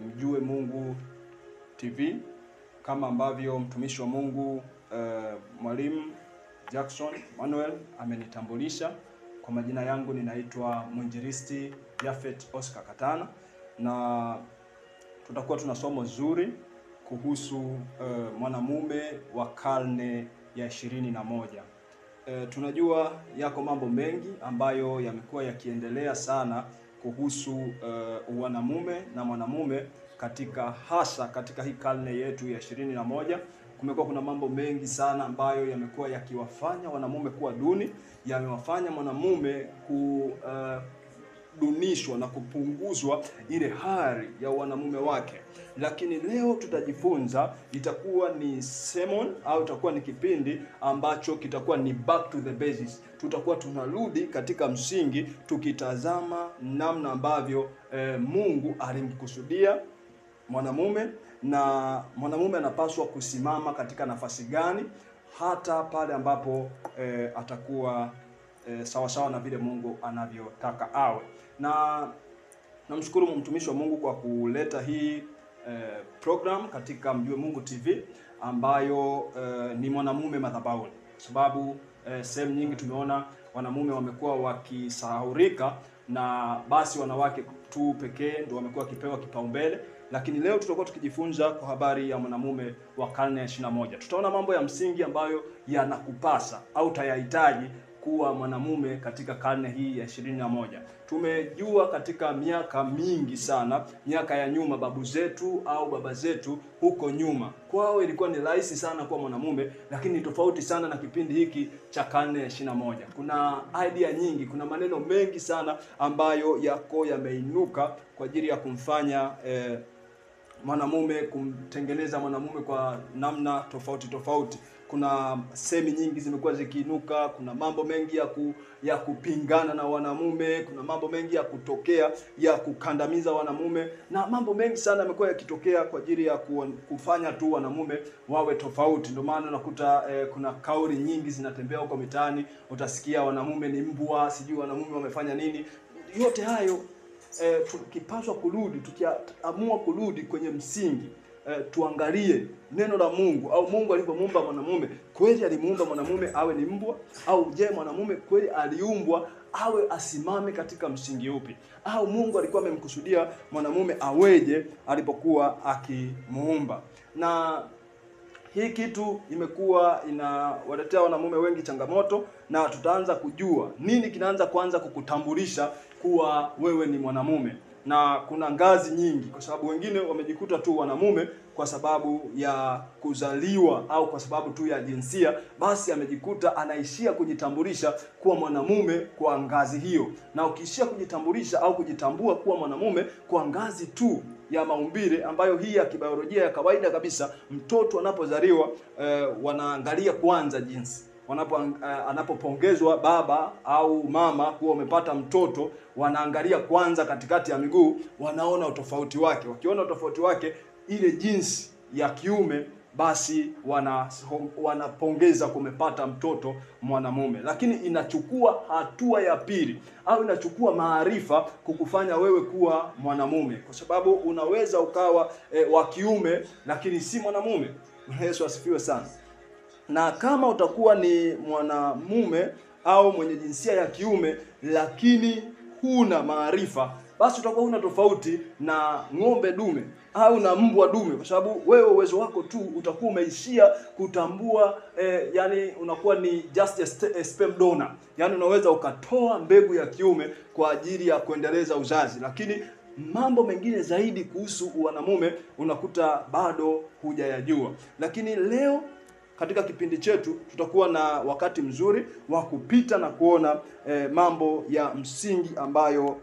Mjue Mungu TV, kama ambavyo mtumishi wa Mungu Mwalimu Jackson Manuel amenitambulisha. Kwa majina yangu ninaitwa Mwinjilisti Japhet Oscar Katana, na tutakuwa tuna somo zuri kuhusu mwanamume wa karne ya 21. Tunajua yako mambo mengi ambayo yamekuwa yakiendelea sana kuhusu wanamume na mwanamume hasa katika hii karne yetu ya 21. Kumekuwa kuna mambo mengi sana ambayo yamekuwa yakiwafanya wanamume kuwa duni, yamewafanya mwanamume kudunishwa na kupunguzwa ile hari ya wanamume wake. Lakini leo tutajifunza, itakuwa ni sermon au itakuwa ni kipindi ambacho kitakuwa ni back to the basics. Tutakuwa tunarudi katika msingi, tukitazama namna ambavyo Mungu alimkusudia mwanamume, na mwanamume anapaswa kusimama katika nafasi gani hata pale ambapo atakuwa sawa na vile Mungu anavyotaka awe. Na namshukuru mtumishi wa Mungu kwa kuleta hii program katika Mjue Mungu TV ambayo ni mwanamume madhabahuni, sababu sehemu nyingi tumeona wanamume wamekuwa wakisahaurika na basi wanawake tu pekee ndio wamekuwa wakipewa kipaumbele. Lakini leo tutakuwa tukijifunza kwa habari ya mwanamume wa karne ya 21. Tutaona mambo ya msingi ambayo yanakupasa au tayahitaji kuwa mwanamume katika karne hii ya 21. Tumejua katika miaka mingi sana, miaka ya nyuma, babu zetu au baba zetu huko nyuma, kwao ilikuwa ni rahisi sana kuwa mwanamume, lakini tofauti sana na kipindi hiki cha karne ya 21. Kuna idea nyingi, kuna maneno mengi sana ambayo yako yameinuka kwa ajili ya kumfanya mwanamume, kumtengeneza mwanamume kwa namna tofauti. Kuna semi nyingi zimekuwa zikiinuka, kuna mambo mengi ya kupingana na wanamume, kuna mambo mengi ya kutokea ya kukandamiza wanamume, na mambo mengi sana yamekuwa yakitokea kwa ajili ya kufanya tu wanamume wawe tofauti. Ndio maana unakuta kuna kauli nyingi zinatembea huko mitaani, utasikia wanamume ni mbwa, sijui wanamume wamefanya nini. Yote hayo tukipaswa kurudi, tukiamua kurudi kwenye msingi, tuangalie neno la Mungu, au Mungu alipomuumba mwanamume, kweli alimuumba mwanamume awe ni mbwa, au je, mwanamume kweli aliumbwa awe asimame katika msingi upi, au Mungu alikuwa amemkusudia mwanamume aweje alipokuwa akimuumba. Na hii kitu imekuwa inawaletea wanamume wengi changamoto, na tutaanza kujua nini kinaanza kwanza kukutambulisha kuwa wewe ni mwanamume. Na kuna ngazi nyingi, kwa sababu wengine wamejikuta tu wanamume kwa sababu ya kuzaliwa au kwa sababu tu ya jinsia, basi amejikuta anaishia kujitambulisha kuwa mwanamume kwa ngazi hiyo. Na ukiishia kujitambulisha au kujitambua kuwa mwanamume kwa ngazi tu ya maumbile, ambayo hii ya kibiolojia ya kawaida kabisa, mtoto anapozaliwa wanaangalia kwanza jinsi. Anapopongezwa baba au mama kuwa umepata mtoto, wanaangalia kwanza katikati ya miguu, wanaona utofauti wake. Wakiona utofauti wake, ile jinsi ya kiume, basi wanapongeza kumepata mtoto mwanamume. Lakini inachukua hatua ya pili, au inachukua maarifa kukufanya wewe kuwa mwanamume, kwa sababu unaweza ukawa wa kiume lakini si mwanamume. Yesu asifiwe sana. Na kama utakuwa ni mwanamume au mwenye jinsia ya kiume lakini huna maarifa, basi utakuwa huna tofauti na ng'ombe dume au na mbwa dume, kwa sababu wewe uwezo wako tu utakuwa umeishia kutambua yani unakuwa ni just a sperm donor. Yani unaweza ukatoa mbegu ya kiume kwa ajili ya kuendeleza uzazi, lakini mambo mengine zaidi kuhusu wanamume unakuta bado hujayajua. Lakini leo katika kipindi chetu tutakuwa na wakati mzuri wa kupita na kuona mambo ya msingi ambayo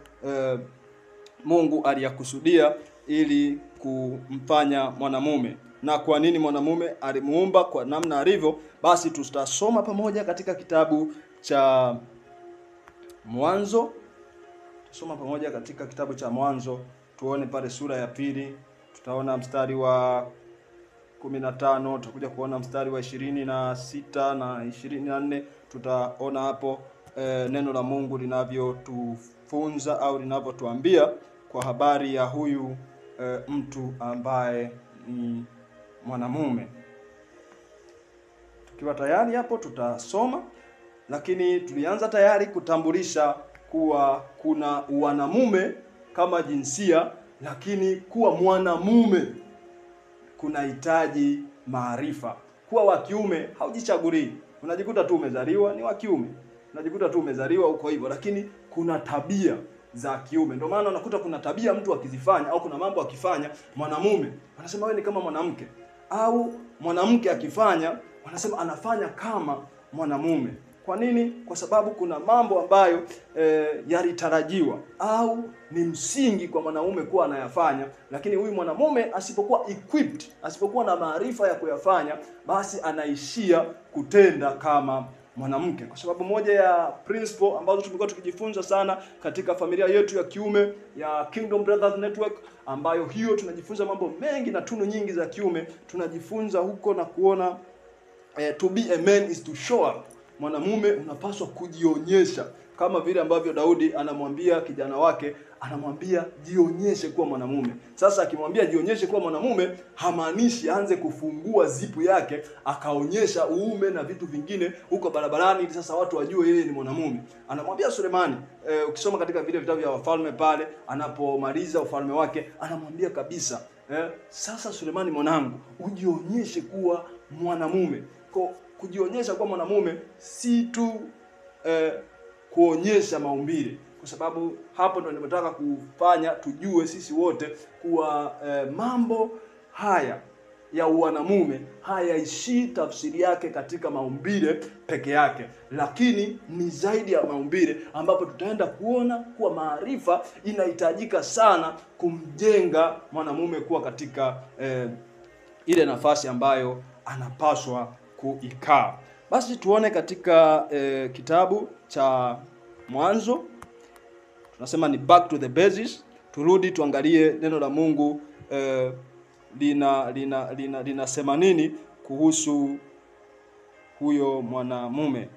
Mungu aliyakusudia ili kumfanya mwanamume, na kwa nini mwanamume alimuumba kwa namna alivyo. Basi tutasoma pamoja katika kitabu cha Mwanzo. Tusoma pamoja katika kitabu cha Mwanzo, tuone pale sura ya 2, tutaona mstari wa 15, tutakuja kuona mstari wa 26 na 24. Tutaona hapo neno la Mungu linavyotufunza au linavyotuambia kwa habari ya huyu mtu ambaye ni mwanamume. Tukiwa tayari hapo tutasoma, lakini tulianza tayari kutambulisha kuwa kuna wanamume kama jinsia, lakini kuwa mwanamume kunahitaji maarifa. Kuwa wa kiume haujichagulii. Unajikuta tu umezaliwa ni wa kiume. Unajikuta tu umezaliwa uko hivyo, lakini kuna tabia za kiume. Ndio maana unakuta kuna tabia mtu akizifanya au kuna mambo akifanya mwanamume, wanasema wewe ni kama mwanamke, au mwanamke akifanya wanasema anafanya kama mwanamume. Kwa nini? Kwa sababu kuna mambo ambayo yalitarajiwa au ni msingi kwa mwanaume kuwa anayafanya, lakini huyu mwanamume asipokuwa equipped, asipokuwa na maarifa ya kuyafanya, basi anaishia kutenda kama mwanamke. Kwa sababu moja ya principle ambazo tumekuwa tukijifunza sana katika familia yetu ya kiume ya Kingdom Brothers Network, ambayo hiyo tunajifunza mambo mengi na tunu nyingi za kiume tunajifunza huko na kuona to be a man is to show up. Mwanamume unapaswa kujionyesha, kama vile ambavyo Daudi anamwambia kijana wake, anamwambia jionyeshe kuwa mwanamume. Sasa akimwambia jionyeshe kuwa mwanamume, hamaanishi aanze kufungua zipu yake akaonyesha uume na vitu vingine huko barabarani ili sasa watu wajue yeye ni mwanamume. Anamwambia Sulemani, ukisoma katika vile vitabu vya wafalme pale, anapomaliza ufalme wake, anamwambia kabisa, sasa Sulemani mwanangu, ujionyeshe kuwa mwanamume. Kwa kujionyesha kuwa mwanamume si tu kuonyesha maumbile, kwa sababu hapo ndo nimetaka kufanya tujue sisi wote kuwa mambo haya ya wanamume hayaishi tafsiri yake katika maumbile peke yake, lakini ni zaidi ya maumbile, ambapo tutaenda kuona kuwa maarifa inahitajika sana kumjenga mwanamume kuwa katika ile nafasi ambayo anapaswa kuikaa. Basi tuone katika kitabu cha Mwanzo, tunasema ni back to the basis. Turudi tuangalie neno la Mungu linasema nini kuhusu huyo mwanamume.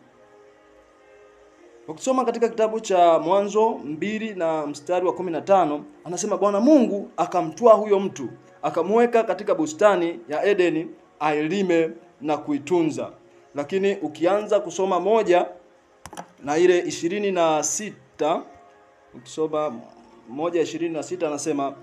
Ukisoma katika kitabu cha Mwanzo 2 na mstari wa 15, anasema Bwana Mungu akamtwaa huyo mtu, akamweka katika bustani ya Edeni ailime na kuitunza. Lakini ukianza kusoma 1 na ile 26, ukisoma 1:26 anasema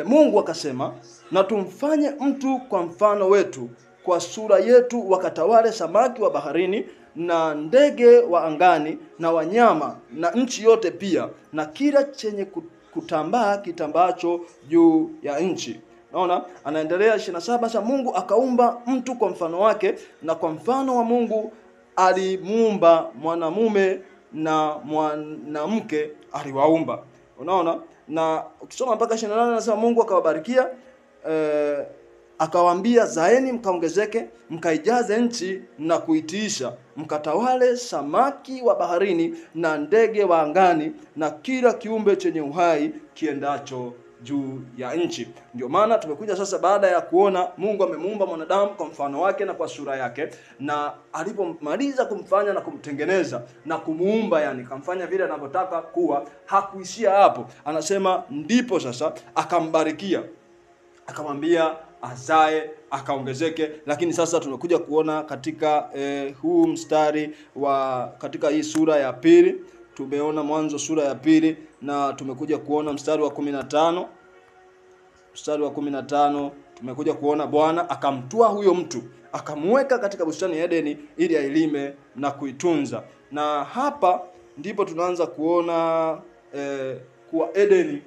Mungu akasema, na tumfanye mtu kwa mfano wetu, kwa sura yetu, wakatawale samaki wa baharini na ndege wa angani na wanyama na nchi yote pia, na kila chenye kutambaa kitambacho juu ya nchi. Naona anaendelea 27, sasa Mungu akaumba mtu kwa mfano wake, na kwa mfano wa Mungu alimuumba, mwanamume na mwanamke aliwaumba. Unaona? Na ukisoma mpaka 28 anasema Mungu akawabarikia, akawaambia zaeni mkaongezeke, mkaijaze nchi na kuitiisha, mkatawale samaki wa baharini na ndege wa angani na kila kiumbe chenye uhai kiendacho juu ya nchi. Ndio maana tumekuja sasa, baada ya kuona Mungu amemuumba mwanadamu kwa mfano wake na kwa sura yake, na alipomaliza kumfanya na kumtengeneza na kumuumba, yani kamfanya vile anavyotaka kuwa, hakuishia hapo. Anasema ndipo sasa akambarikia, akamwambia azae akaongezeke. Lakini sasa tumekuja kuona katika huu mstari wa katika hii sura ya pili, tumeona Mwanzo sura ya pili, na tumekuja kuona mstari wa 15. Mstari wa 15 tumekuja kuona Bwana akamtoa huyo mtu, akamweka katika bustani ya Edeni ili ailime na kuitunza. Na hapa ndipo tunaanza kuona kuwa Edeni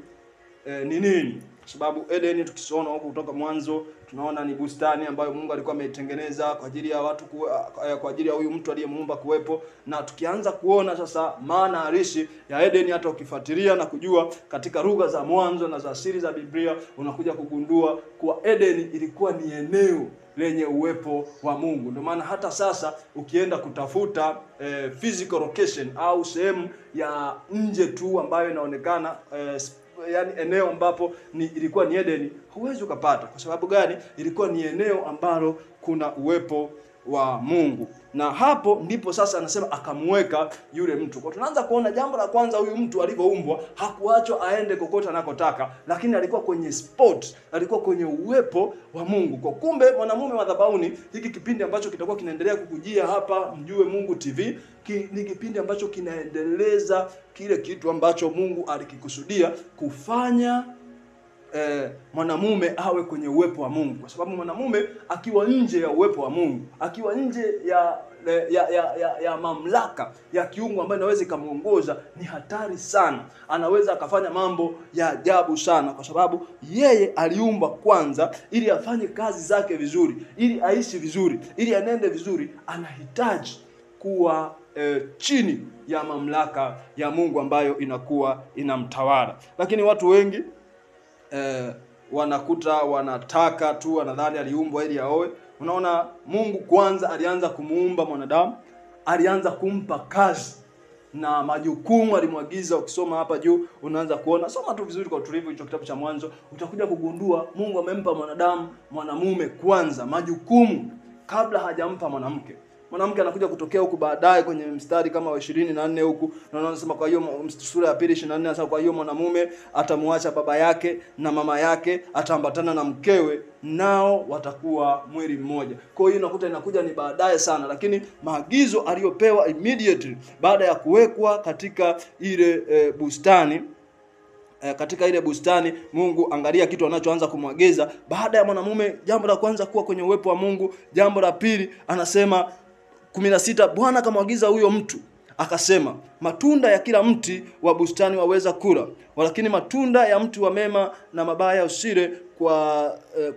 ni nini. Kwa sababu Edeni tukisoma huko kutoka Mwanzo tunaona ni bustani ambayo Mungu alikuwa ameitengeneza kwa ajili ya watu kwa ajili ya huyu mtu aliyemuumba kuwepo. Na tukianza kuona sasa maana halisi ya Edeni, hata ukifuatilia na kujua katika lugha za Mwanzo na za asili za Biblia, unakuja kugundua kuwa Edeni ilikuwa ni eneo lenye uwepo wa Mungu. Ndio maana hata sasa ukienda kutafuta physical location au sehemu ya nje tu ambayo inaonekana yani eneo ambapo ilikuwa ni Edeni, huwezi ukapata. Kwa sababu gani? Ilikuwa ni eneo ambalo kuna uwepo wa Mungu. Na hapo ndipo sasa anasema akamweka yule mtu. Kwa tunaanza kuona jambo la kwanza, huyu mtu alivyoumbwa hakuachwa aende kokote anakotaka, lakini alikuwa kwenye spot, alikuwa kwenye uwepo wa Mungu. Kwa kumbe mwanamume madhabahuni, hiki kipindi ambacho kitakuwa kinaendelea kukujia hapa Mjue Mungu TV, ni kipindi ambacho kinaendeleza kile kitu ambacho Mungu alikikusudia kufanya mwanamume awe kwenye uwepo wa Mungu. Kwa sababu mwanamume akiwa nje ya uwepo wa Mungu, akiwa nje ya mamlaka ya kiungu ambayo inaweza ikamuongoza, ni hatari sana. Anaweza akafanya mambo ya ajabu sana, kwa sababu yeye aliumbwa kwanza ili afanye kazi zake vizuri, ili aishi vizuri, ili anende vizuri. Anahitaji kuwa chini ya mamlaka ya Mungu ambayo inakuwa inamtawala. Lakini watu wengi wanakuta wanataka tu, wanadhani aliumbwa ili aoe. Unaona, Mungu kwanza alianza kumuumba mwanadamu, alianza kumpa kazi na majukumu, alimwagiza. Ukisoma hapa juu unaanza kuona, soma tu vizuri kwa utulivu hicho kitabu cha Mwanzo, utakuja kugundua Mungu amempa mwanamume kwanza majukumu kabla hajampa mwanamke. Mwanamke anakuja kutokea huku baadaye kwenye mstari kama wa 24 huku, na anasema kwa hiyo sura ya 2:24 anasema kwa hiyo mwanamume atamwacha baba yake na mama yake, ataambatana na mkewe, nao watakuwa mwili mmoja. Kwa hiyo unakuta inakuja ni baadaye sana, lakini maagizo aliyopewa immediately baada ya kuwekwa katika ile bustani. Katika ile bustani, Mungu, angalia kitu anachoanza kumwagiza baada ya mwanamume. Jambo la kwanza, kuwa kwenye uwepo wa Mungu. Jambo la pili, anasema 16, Bwana akamwagiza huyo mtu akasema, matunda ya kila mti wa bustani waweza kula, walakini matunda ya mti wa mema na mabaya usile,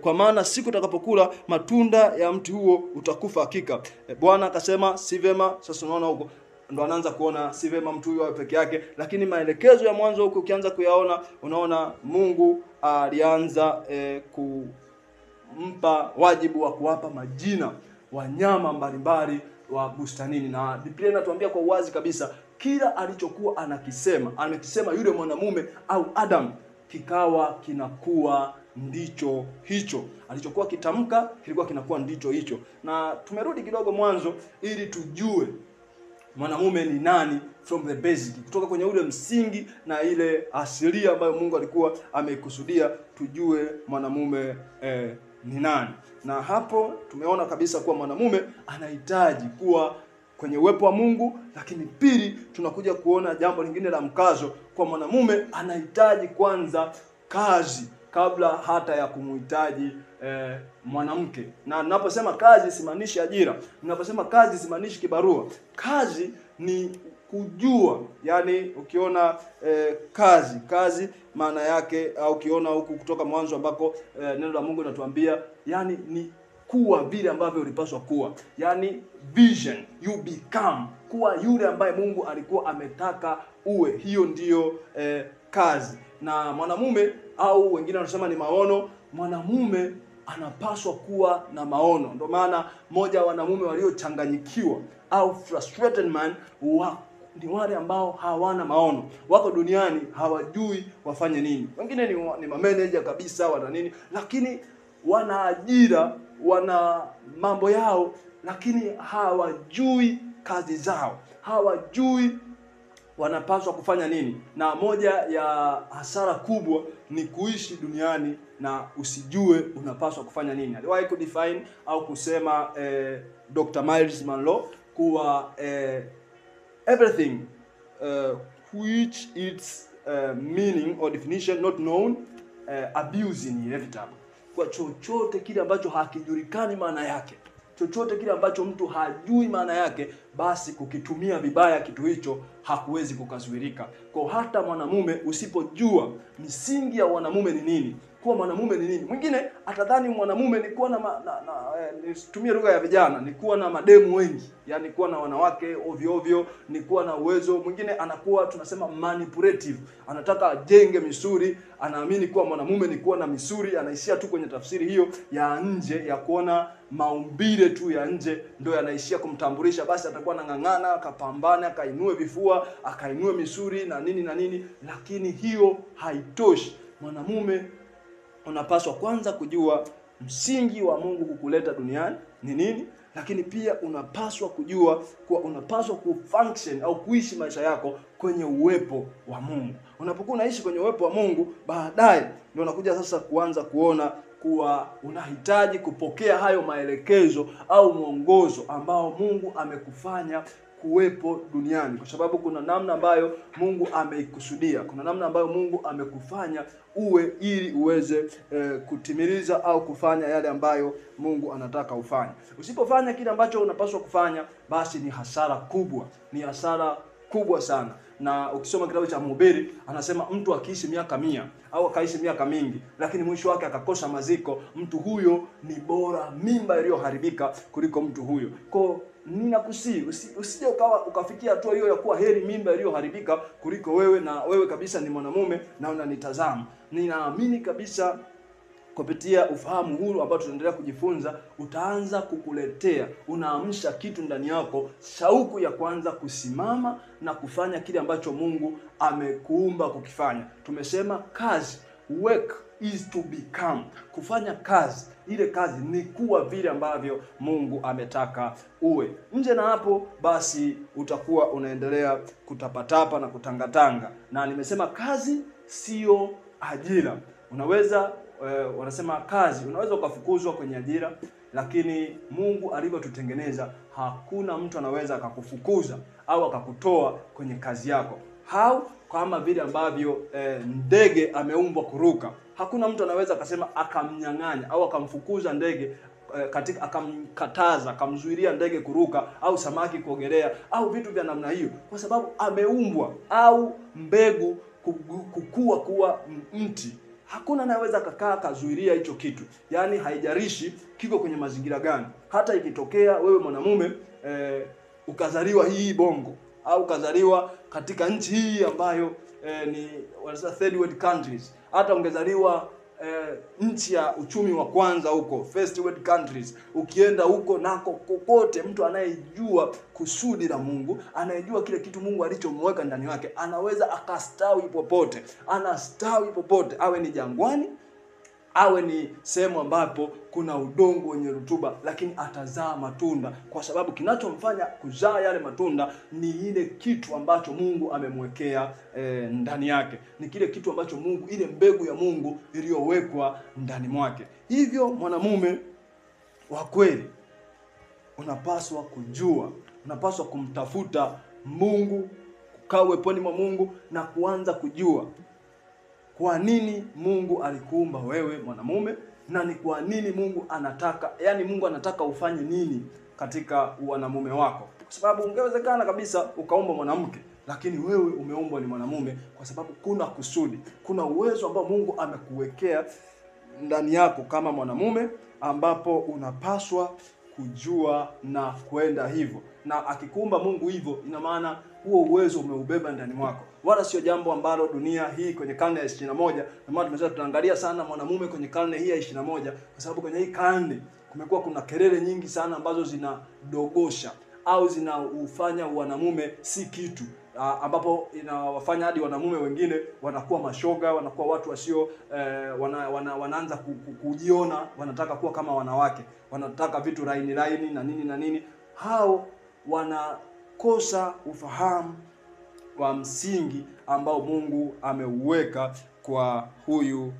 kwa maana siku utakapokula matunda ya mti huo utakufa hakika. Bwana akasema si vema. Sasa unaona huko ndo anaanza kuona si vema mtu huyo peke yake, lakini maelekezo ya mwanzo huko ukianza kuyaona, unaona Mungu alianza kumpa wajibu wa kuwapa majina wanyama mbalimbali wa bustanini. Na Biblia inatuambia kwa uwazi kabisa, kila alichokuwa amekisema yule mwanamume au Adam, kikawa kinakuwa ndicho hicho. Alichokuwa kitamka kilikuwa kinakuwa ndicho hicho. Na tumerudi kidogo mwanzo ili tujue mwanamume ni nani from the basic, kutoka kwenye ule msingi na ile asilia ambayo Mungu alikuwa amekusudia tujue mwanamume ni nani. Na hapo tumeona kabisa kuwa mwanamume anahitaji kuwa kwenye uwepo wa Mungu. Lakini pili, tunakuja kuona jambo lingine la mkazo, kwa mwanamume anahitaji kwanza kazi kabla hata ya kumhitaji mwanamke. Na ninaposema kazi simaanishi ajira, ninaposema kazi simaanishi kibarua. Kazi ni kujua, yani ukiona kazi maana yake, au ukiona huku kutoka mwanzo ambako neno la Mungu linatuambia, yani ni kuwa vile ambavyo ulipaswa kuwa, yani vision, you become, kuwa yule ambaye Mungu alikuwa ametaka uwe. Hiyo ndiyo kazi. Na mwanamume, au wengine wanasema ni maono, mwanamume anapaswa kuwa na maono. Ndio maana moja wanamume waliochanganyikiwa au frustrated man ni wale ambao hawana maono. Wako duniani hawajui wafanye nini. Wengine ni manager kabisa, wana nini, lakini wana ajira, wana mambo yao, lakini hawajui kazi zao, hawajui wanapaswa kufanya nini. Na moja ya hasara kubwa ni kuishi duniani na usijue unapaswa kufanya nini. Aliwahi kudefine au kusema Dr. Miles Monroe kuwa everything which its meaning or definition not known, abuse inevitable. Kwa chochote kile ambacho hakijulikani maana yake, chochote kile ambacho mtu hajui maana yake, basi kukitumia vibaya kitu hicho hakuwezi kukazuilika. Kwa hata mwanamume usipojua misingi ya mwanamume ni nini, kuwa mwanamume ni nini. Mwingine atadhani mwanamume ni kuwa nitumie lugha ya vijana, ni kuwa na mademu wengi, yani kuwa na wanawake ovyo ovyo, ni kuwa na uwezo. Mwingine anakuwa tunasema manipulative, anataka ajenge misuri, anaamini kuwa mwanamume ni kuwa na misuri, anaishia tu kwenye tafsiri hiyo ya nje ya kuona maumbile tu ya nje ndio yanaishia kumtambulisha. Basi atakuwa anang'ang'ana, akapambana, akainue vifua, akainue misuri na nini na nini, lakini hiyo haitoshi. Mwanamume unapaswa kwanza kujua msingi wa Mungu kukuleta duniani ni nini, lakini pia unapaswa kujua kuwa unapaswa kufunction au kuishi maisha yako kwenye uwepo wa Mungu. Unapokuwa unaishi kwenye uwepo wa Mungu, baadaye ndio unakuja sasa kuanza kuona kuwa unahitaji kupokea hayo maelekezo au mwongozo ambao Mungu amekufanya kuwepo duniani, kwa sababu kuna namna ambayo Mungu ameikusudia, kuna namna ambayo Mungu amekufanya uwe ili uweze kutimiliza au kufanya yale ambayo Mungu anataka ufanye. Usipofanya kile ambacho unapaswa kufanya, basi ni hasara kubwa, ni hasara kubwa sana. Na ukisoma kitabu cha Mhubiri, anasema mtu akiishi miaka 100 au akaishi miaka mingi, lakini mwisho wake akakosa maziko, mtu huyo ni bora mimba iliyoharibika kuliko mtu huyo. Kwa ninakusii usije ukafikia hatua hiyo ya kuwa heri mimba iliyoharibika kuliko wewe, na wewe kabisa ni mwanamume na unanitazama. Ninaamini kabisa kupitia ufahamu huu ambao tunaendelea kujifunza, utaanza kukuletea, unaamsha kitu ndani yako, shauku ya kuanza kusimama na kufanya kile ambacho Mungu amekuumba kukifanya. Tumesema kazi, work is to become. Kufanya kazi, ile kazi ni kuwa vile ambavyo Mungu ametaka uwe. Nje na hapo, basi utakuwa unaendelea kutapatapa na kutangatanga. Na nimesema kazi sio ajira. Unaweza wanasema kazi, unaweza ukafukuzwa kwenye ajira, lakini Mungu alivyotutengeneza, hakuna mtu anaweza akakufukuza au akakutoa kwenye kazi yako. Kama vile ambavyo ndege ameumbwa kuruka, hakuna mtu anaweza akasema akamnyang'anya au akamfukuza ndege katika akamkataza, akamzuilia ndege kuruka au samaki kuogelea au vitu vya namna hiyo, kwa sababu ameumbwa, au mbegu kukua kuwa mti. Hakuna anayeweza kakaa kazuilia hicho kitu. Yaani haijarishi kiko kwenye mazingira gani. Hata ikitokea wewe mwanamume ukazaliwa hii Bongo, au ukazaliwa katika nchi hii ambayo ni wanasema third world countries, hata ungezaliwa nchi ya uchumi wa kwanza huko, first world countries, ukienda huko nako kokote, mtu anayejua kusudi la Mungu, anayejua kile kitu Mungu alichomweka ndani yake, anaweza akastawi popote. Anastawi popote, awe ni jangwani, awe ni sehemu ambapo kuna udongo wenye rutuba, lakini atazaa matunda, kwa sababu kinachomfanya kuzaa yale matunda ni ile kitu ambacho Mungu amemwekea ndani yake. Ni kile kitu ambacho Mungu, ile mbegu ya Mungu iliyowekwa ndani mwake. Hivyo mwanamume wa kweli unapaswa kujua, unapaswa kumtafuta Mungu, kukaa uweponi mwa Mungu na kuanza kujua kwa nini Mungu alikuumba wewe mwanamume, na ni kwa nini Mungu anataka, yani Mungu anataka ufanye nini katika wanamume wako. Kwa sababu ungewezekana kabisa ukaumba mwanamke, lakini wewe umeumbwa ni mwanamume kwa sababu kuna kusudi, kuna uwezo ambao Mungu amekuwekea ndani yako kama mwanamume, ambapo unapaswa kujua na kwenda hivyo. Na akikuumba Mungu hivyo, ina maana huo uwezo umeubeba ndani mwako. Wala sio jambo ambalo dunia hii kwenye karne ya 21, na maana tumesema tunaangalia sana mwanamume kwenye karne hii ya 21, kwa sababu kwenye hii karne kumekuwa kuna kelele nyingi sana ambazo zinadogosha au zinaufanya wanamume si kitu, ambapo inawafanya hadi wanamume wengine wanakuwa mashoga, wanakuwa watu wasio wanaanza kujiona wanataka kuwa kama wanawake, wanataka vitu laini na nini na nini. Hao wanakosa ufahamu wa msingi ambao Mungu ameuweka kwa huyu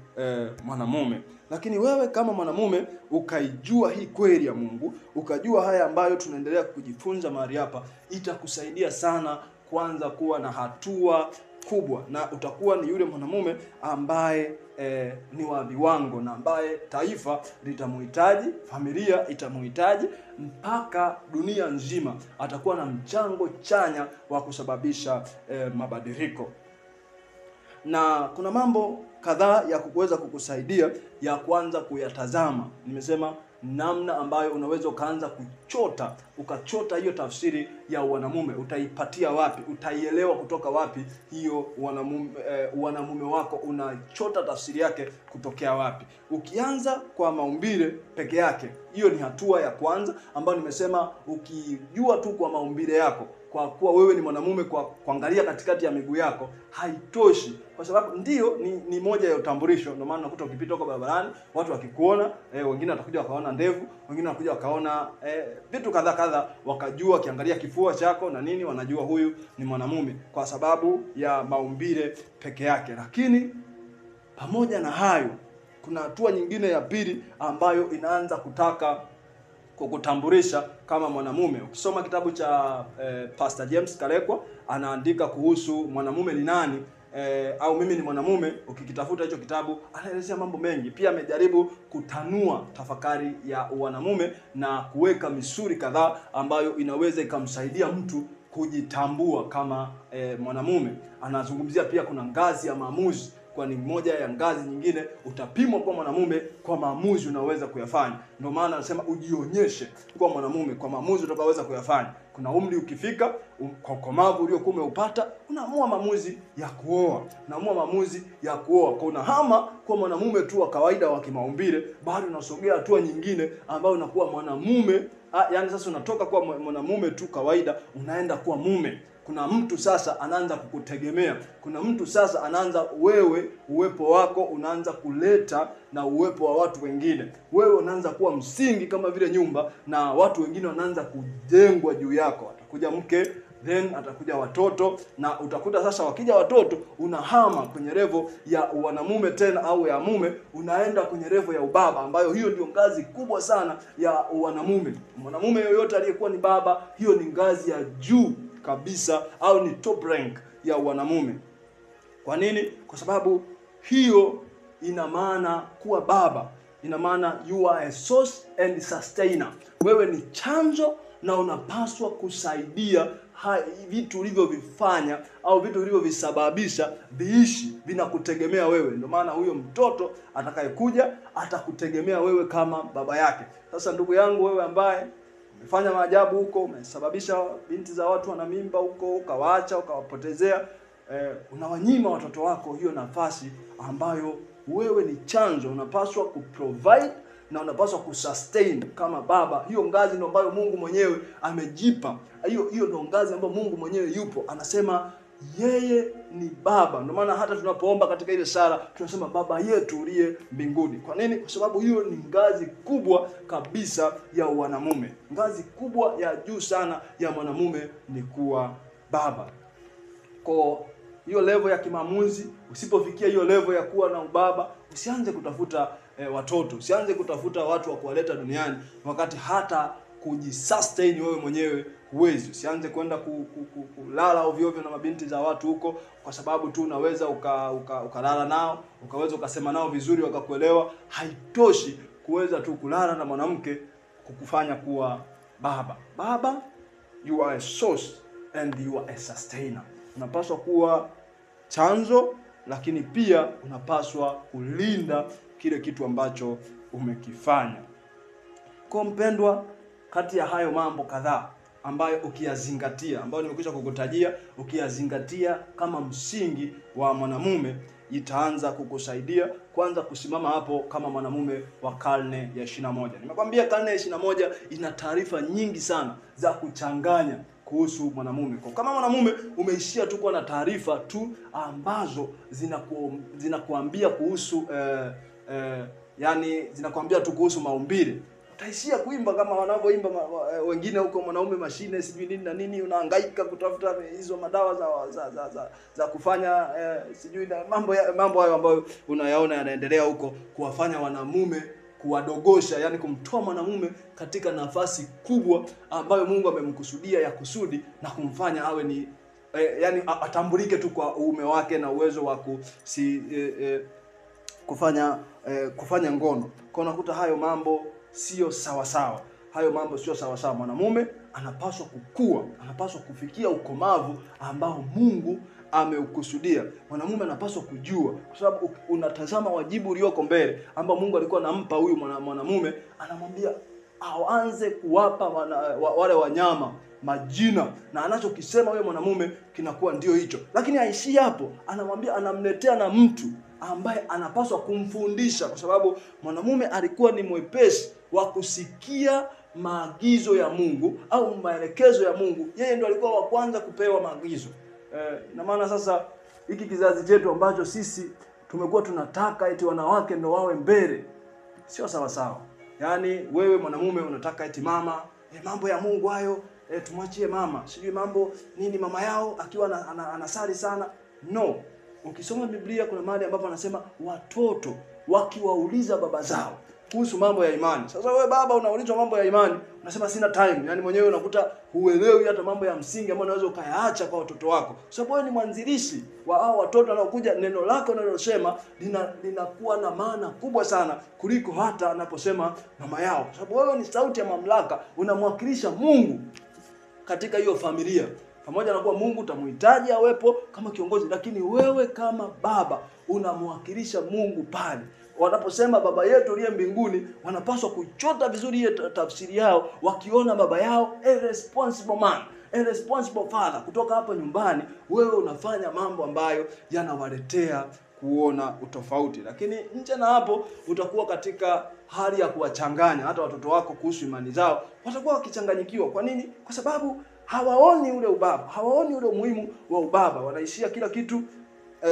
mwanamume. Lakini wewe kama mwanamume ukaijua hii kweli ya Mungu, ukajua haya ambayo tunaendelea kujifunza mahali hapa, itakusaidia sana kwanza kuwa na hatua kubwa, na utakuwa ni yule mwanamume ambaye ni wa viwango, na ambaye taifa litamhitaji, familia itamhitaji, mpaka dunia nzima atakuwa na mchango chanya wa kusababisha mabadiliko. Na kuna mambo kadhaa ya kuweza kukusaidia ya kwanza kuyatazama. Nimesema namna ambayo unaweza ukaanza ukachota hiyo tafsiri ya wanamume. Utaipatia wapi? Utaielewa kutoka wapi hiyo wanamume wako? Unachota tafsiri yake kutokea wapi? Ukianza kwa maumbile peke yake, hiyo ni hatua ya kwanza ambayo nimesema ukijua tu kwa maumbile yako, kwa kuwa wewe ni mwanamume kwa kuangalia katikati ya miguu yako haitoshi, kwa sababu ndio ni moja ya utambulisho. Ndio maana unakuta ukipita huko barabarani watu wakikuona, wengine watakuja wakaona ndevu, wengine wanakuja wakaona vitu kadha wakajua, kiangalia kifua chako na nini, wanajua huyu ni mwanamume kwa sababu ya maumbile peke yake. Lakini pamoja na hayo, kuna hatua nyingine ya pili ambayo inaanza kutaka kukutambulisha kama mwanamume. Ukisoma kitabu cha Pastor James Kalekwa, anaandika kuhusu mwanamume ni nani, au mimi ni mwanamume. Ukikitafuta hicho kitabu, anaelezea mambo mengi. Pia amejaribu kutanua tafakari ya mwanamume na kuweka misuri kadhaa ambayo inaweza ikamsaidia mtu kujitambua kama mwanamume. Anazungumzia pia kuna ngazi ya maamuzi, kwa ni moja ya ngazi nyingine utapimwa kwa mwanamume kwa maamuzi unaweza kuyafanya. Ndio maana anasema ujionyeshe kwa mwanamume kwa maamuzi utakayoweza kuyafanya. Kuna umri ukifika, kwa ukomavu uliokuwa umeupata, unaamua maamuzi ya kuoa. Unaamua maamuzi ya kuoa. Kwa unahama kwa mwanamume tu wa kawaida wa kimaumbile, bado unasogea hatua nyingine ambayo unakuwa mwanamume. Yaani sasa unatoka kwa mwanamume tu kawaida, unaenda kuwa mume. Kuna mtu sasa anaanza kukutegemea. Kuna mtu sasa anaanza, wewe uwepo wako unaanza kuleta na uwepo wa watu wengine. Wewe unaanza kuwa msingi kama vile nyumba, na watu wengine wanaanza kujengwa juu yako. Atakuja mke, then atakuja watoto, na utakuta sasa wakija watoto unahama kwenye level ya wanamume tena au ya mume, unaenda kwenye level ya ubaba, ambayo hiyo ndio ngazi kubwa sana ya wanamume. Mwanamume yoyote aliyekuwa ni baba, hiyo ni ngazi ya juu kabisa, au ni top rank ya wanamume. Kwa nini? Kwa sababu hiyo ina maana kuwa baba, ina maana you are a source and sustainer. Wewe ni chanzo na unapaswa kusaidia vitu ulivyovifanya au vitu ulivyovisababisha viishi, vinakutegemea wewe. Ndio maana huyo mtoto atakayekuja atakutegemea wewe kama baba yake. Sasa ndugu yangu, wewe ambaye umefanya maajabu huko, umesababisha binti za watu wana mimba huko, ukawaacha, ukawapotezea, unawanyima watoto wako hiyo nafasi ambayo wewe ni chanzo, unapaswa kuprovide na unapaswa kusustain kama baba. Hiyo ngazi ndio ambayo Mungu mwenyewe amejipa. Hiyo ndio ngazi ambayo Mungu mwenyewe yupo. Anasema yeye ni baba. Ndio maana hata tunapoomba katika ile sala tunasema baba yetu uliye mbinguni. Kwa nini? Kwa sababu hiyo ni ngazi kubwa kabisa ya wanamume. Ngazi kubwa ya juu sana ya mwanamume ni kuwa baba. Kwa hiyo level ya kimaamuzi, usipofikia hiyo level ya kuwa na ubaba, usianze kutafuta watoto, usianze kutafuta watu wa kuwaleta duniani wakati hata kujisustain wewe mwenyewe huwezi. Usianze kwenda kulala ovyo ovyo na mabinti za watu huko, kwa sababu tu unaweza ukalala nao, ukaweza ukasema nao vizuri wakakuelewa. Haitoshi kuweza tu kulala na mwanamke kukufanya kuwa baba. Baba, you are a source and you are a sustainer. Unapaswa kuwa chanzo, lakini pia unapaswa kulinda kile kitu ambacho umekifanya. Kwa mpendwa, kati ya hayo mambo kadhaa ambayo ukiyazingatia, ambayo nimekwisha kukutajia, ukiyazingatia kama msingi wa mwanamume, itaanza kukusaidia kwanza kusimama hapo kama mwanamume wa karne ya 21. Nimekwambia karne ya 21 ina taarifa nyingi sana za kuchanganya kuhusu mwanamume. Kwa kama mwanamume umeishia tu kuwa na taarifa tu ambazo zinakuambia kuhusu yani zinakuambia tu kuhusu maumbile, utaishia kuimba kama wanavyoimba wengine huko, mwanaume mashine sijui nini na nini, unahangaika kutafuta hizo madawa za kufanya sijui mambo hayo ambayo unayaona yanaendelea huko, kuwafanya wanamume, kuwadogosha, yani kumtoa mwanamume katika nafasi kubwa ambayo Mungu amemkusudia ya kusudi, na kumfanya awe ni yani atambulike tu kwa uume wake na uwezo wa kufanya ngono. Kwa unakuta hayo mambo sio sawa sawa. Hayo mambo sio sawa sawa. Mwanamume anapaswa kukua, anapaswa kufikia ukomavu ambao Mungu ameukusudia. Mwanamume anapaswa kujua, kwa sababu unatazama wajibu ulioko mbele ambao Mungu alikuwa anampa huyu mwanamume. Anamwambia aanze kuwapa wale wanyama majina, na anachokisema huyo mwanamume kinakuwa ndio hicho. Lakini haishi hapo, anamwambia, anamletea na mtu ambaye anapaswa kumfundisha, kwa sababu mwanamume alikuwa ni mwepesi wa kusikia maagizo ya Mungu au maelekezo ya Mungu. Yeye ndo alikuwa wa kwanza kupewa maagizo. Na maana sasa hiki kizazi chetu ambacho sisi tumekuwa tunataka eti wanawake ndo wawe mbele, sio sawa sawa. Yaani wewe mwanamume unataka eti mama, mambo ya Mungu hayo tumwachie mama. Sijui mambo nini mama yao akiwa anasali sana. No. Ukisoma Biblia kuna mahali ambapo anasema watoto wakiwauliza baba zao kuhusu mambo ya imani. Sasa wewe baba unaulizwa mambo ya imani, unasema sina time. Yaani mwenyewe unakuta huelewi hata mambo ya msingi ambayo unaweza ukayaacha kwa watoto wako. Sababu wewe ni mwanzilishi wa hao watoto wanaokuja, neno lako unalosema linakuwa na maana kubwa sana kuliko hata anaposema mama yao. Sababu wewe ni sauti ya mamlaka, unamwakilisha Mungu katika hiyo familia. Pamoja na kuwa Mungu utamhitaji awepo kama kiongozi, lakini wewe kama baba unamwakilisha Mungu pale. Wanaposema baba yetu aliye mbinguni, wanapaswa kuchota vizuri hiyo tafsiri yao, wakiona baba yao a responsible man, a responsible father. Kutoka hapa nyumbani wewe unafanya mambo ambayo yanawaletea kuona utofauti. Lakini nje na hapo utakuwa katika hali ya kuwachanganya hata watoto wako kuhusu imani zao. Watakuwa wakichanganyikiwa. Kwa nini? Kwa sababu hawaoni ule ubaba, hawaoni ule umuhimu wa ubaba. Wanaishia kila kitu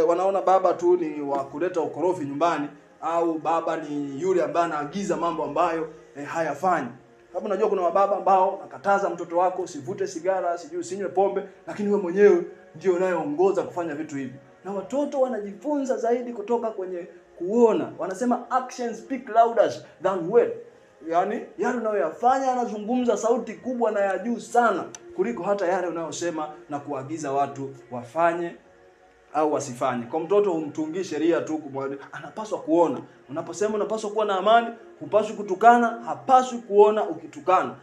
wanaona baba tu ni wa kuleta ukorofi nyumbani, au baba ni yule ambaye anaagiza mambo ambayo hayafanyi. Sababu unajua kuna wababa ambao nakataza mtoto wako usivute sigara, sijui usinywe pombe, lakini wewe mwenyewe ndio unayeongoza kufanya vitu hivi. Na watoto wanajifunza zaidi kutoka kwenye kuona. Wanasema actions speak louder than words. Yaani yale unayoyafanya yanazungumza sauti kubwa na ya juu sana kuliko hata yale unayosema na kuagiza watu wafanye au wasifanye. Kwa mtoto humtungii sheria tu, anapaswa kuona. Unaposema unapaswa kuwa na amani, hupaswi kutukana, hapaswi kuona ukitukana.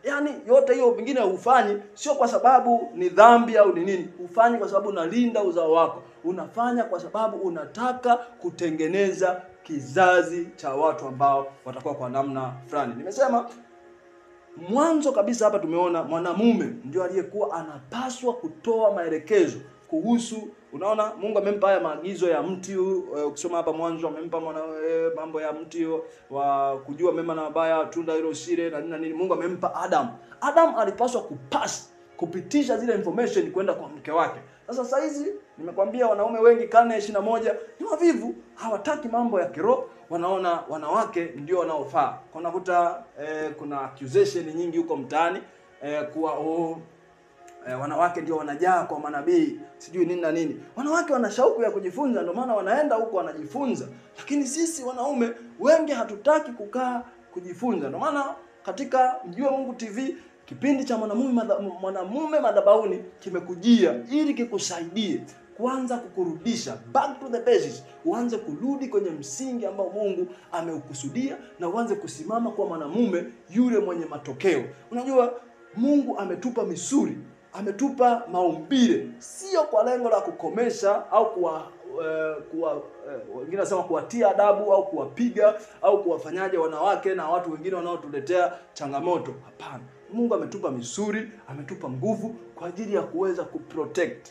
Yaani yote hiyo vingine hufanyi sio kwa sababu ni dhambi au ni nini. Hufanyi kwa sababu unalinda uzao wako. Unafanya kwa sababu unataka kutengeneza kizazi cha watu ambao watakuwa kwa namna fulani. Nimesema mwanzo kabisa hapa tumeona mwanamume ndio aliyekuwa anapaswa kutoa maelekezo kuhusu, unaona Mungu amempa haya maagizo ya mti. Ukisoma hapa mwanzo amempa mambo ya mti wa kujua mema na mabaya, tunda hilo usile na nini. Mungu amempa Adam. Adam alipaswa kupitisha zile information kwenda kwa mke wake. Sasa hizi nimekwambia wanaume wengi karne ya 21 ni wavivu, hawataki mambo ya kiroho, wanaona wanawake ndio wanaofaa. Unakuta kuna accusation nyingi huko mtaani kuwa wanawake ndio wanajaa kwa manabii, sijui nini na nini. Wanawake wana shauku ya kujifunza, ndio maana wanaenda huko wanajifunza. Lakini sisi wanaume wengi hatutaki kukaa kujifunza. Ndio maana katika Mjue Mungu TV kipindi cha mwanamume madhabahuni kimekujia ili kikusaidie kuanza kukurudisha back to the basics, uanze kurudi kwenye msingi ambao Mungu ameukusudia na uanze kusimama kwa mwanamume yule mwenye matokeo. Unajua Mungu ametupa misuri, ametupa maumbile sio kwa lengo la kukomesha au wengine wanasema kuwatia adabu au kuwapiga au kuwafanyaje wanawake na watu wengine wanaotuletea changamoto. Hapana. Mungu ametupa misuri, ametupa nguvu kwa ajili ya kuweza kuprotect.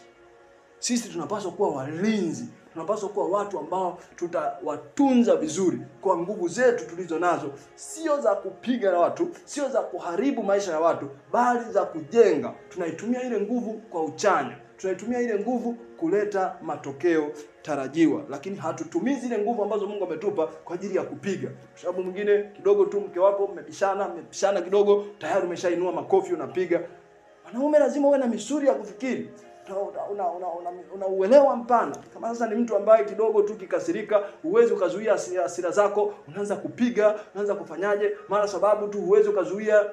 Sisi tunapaswa kuwa walinzi, tunapaswa kuwa watu ambao tutawatunza vizuri kwa nguvu zetu tulizo nazo, sio za kupiga na watu, sio za kuharibu maisha ya watu, bali za kujenga. Tunaitumia ile nguvu kwa uchanya, tunaitumia ile nguvu kuleta matokeo tarajiwa, lakini hatutumii zile nguvu ambazo Mungu ametupa kwa ajili ya kupiga. Kwa sababu mwingine kidogo tu mke wako mmepishana kidogo tayari umeshainua makofi unapiga. Wanaume lazima uwe na misuri ya kufikiri. Unauelewa mpana. Kama sasa ni mtu ambaye kidogo tu kikasirika, huwezi ukazuia hasira zako, unaanza kupiga, unaanza kufanyaje, mara sababu tu huwezi ukazuia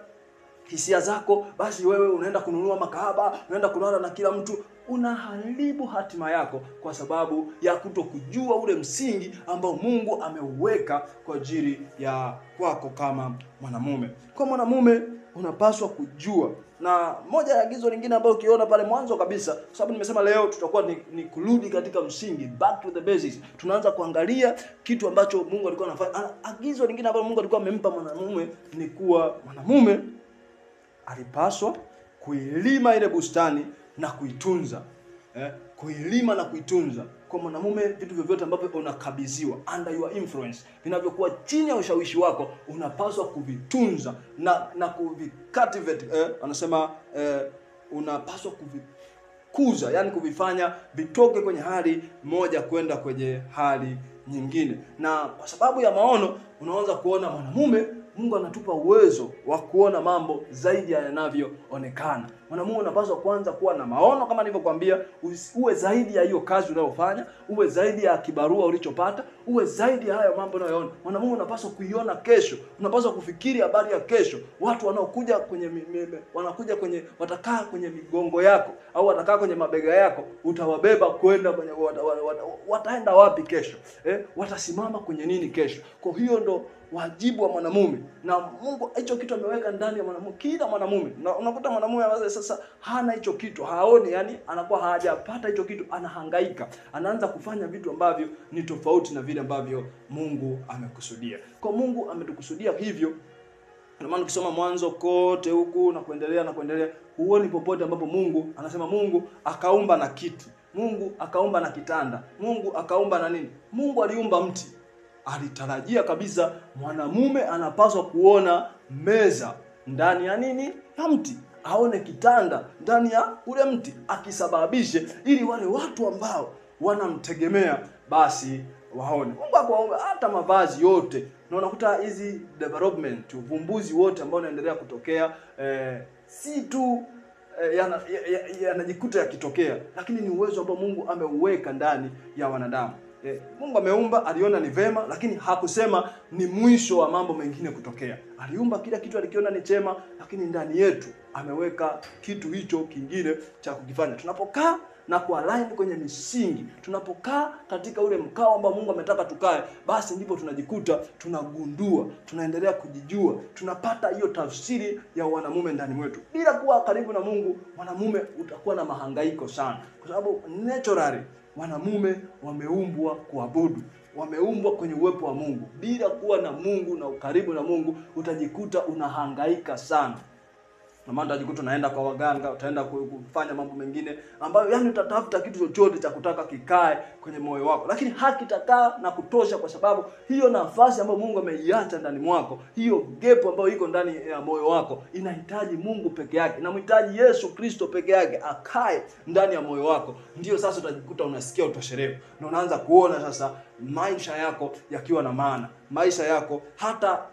hisia zako, basi wewe unaenda kununua makahaba, unaenda kulala na kila mtu. Unaharibu hatima yako kwa sababu ya kutokujua ule msingi ambao Mungu ameuweka kwa ajili ya kwako kama mwanamume. Kwa mwanamume unapaswa kujua. Na moja ya agizo lingine ambalo ukiona pale mwanzo kabisa, kwa sababu nimesema leo tutakuwa ni kurudi katika msingi, back to the basics. Tunaanza kuangalia kitu ambacho Mungu alikuwa anafanya. Agizo lingine ambalo Mungu alikuwa amempa mwanamume ni kuwa mwanamume alipaswa kuilima ile bustani na kuitunza. kuilima na kuitunza. Kwa mwanamume, vitu vyovyote ambavyo unakabidhiwa under your influence, vinavyokuwa chini ya ushawishi wako, unapaswa kuvitunza na kuvicultivate, anasema unapaswa kuvikuza, yani kuvifanya vitoke kwenye hali moja kwenda kwenye hali nyingine. Na kwa sababu ya maono, unaanza kuona mwanamume, Mungu anatupa uwezo wa kuona mambo zaidi ya yanavyoonekana. Mwanamume unapaswa kwanza kuwa na maono, kama nilivyokuambia, uwe zaidi ya hiyo kazi unayofanya, uwe zaidi ya kibarua ulichopata, uwe zaidi ya hayo mambo unayoona. Mwanamume unapaswa kuiona kesho, unapaswa kufikiri habari ya kesho. Watu wanaokuja watakaa kwenye migongo yako au watakaa kwenye mabega yako, utawabeba kwenda kwenye wataenda wapi kesho? Watasimama kwenye nini kesho? Kwa hiyo ndo wajibu wa mwanamume, na Mungu hicho kitu ameweka ndani ya mwanamume. Kila mwanamume, unakuta mwanamume sasa hana hicho kitu, haoni, yani anakuwa hajapata hicho kitu, anahangaika, anaanza kufanya vitu ambavyo ni tofauti na vile ambavyo Mungu amekusudia. Kwa Mungu ametukusudia hivyo. Kwa maana ukisoma Mwanzo kote huku na kuendelea, huoni popote ambapo Mungu anasema Mungu akaumba na kiti, Mungu akaumba na kitanda, Mungu akaumba na nini. Mungu aliumba mti. Alitarajia kabisa mwanamume anapaswa kuona meza ndani ya nini? Ya mti. Aone kitanda ndani ya ule mti, akisababishe ili wale watu ambao wanamtegemea basi waone. Mungu akaumba hata mavazi yote. Na unakuta hizi development, uvumbuzi wote ambao unaendelea kutokea, si tu yanajikuta yakitokea, lakini ni uwezo ambao Mungu ameuweka ndani ya wanadamu. Mungu ameumba, aliona ni vema, lakini hakusema ni mwisho wa mambo mengine kutokea. Aliumba kila kitu, alikiona ni chema, lakini ndani yetu ameweka kitu hicho kingine cha kukifanya. Tunapokaa na kualign kwenye misingi, tunapokaa katika ule mkao ambao Mungu ametaka tukae, basi ndipo tunajikuta tunagundua, tunaendelea kujijua, tunapata hiyo tafsiri ya wanamume ndani mwetu. Bila kuwa karibu na Mungu, mwanamume utakuwa na mahangaiko sana, kwa sababu naturally wanamume wameumbwa kuabudu, wameumbwa kwenye uwepo wa Mungu. Bila kuwa na Mungu na ukaribu na Mungu, utajikuta unahangaika sana. Na maana utajikuta unaenda kwa waganga, utaenda kufanya mambo mengine ambayo yani utatafuta kitu chochote cha kutaka kikae kwenye moyo wako, lakini hakitakaa na kutosha, kwa sababu hiyo nafasi ambayo Mungu ameiacha ndani mwako, hiyo gap ambayo iko ndani ya moyo wako, inahitaji Mungu peke yake, inamhitaji Yesu Kristo peke yake akae ndani ya moyo wako. Ndio sasa utajikuta unasikia utosherevu na unaanza kuona sasa maisha yako yakiwa na maana. Maisha yako hata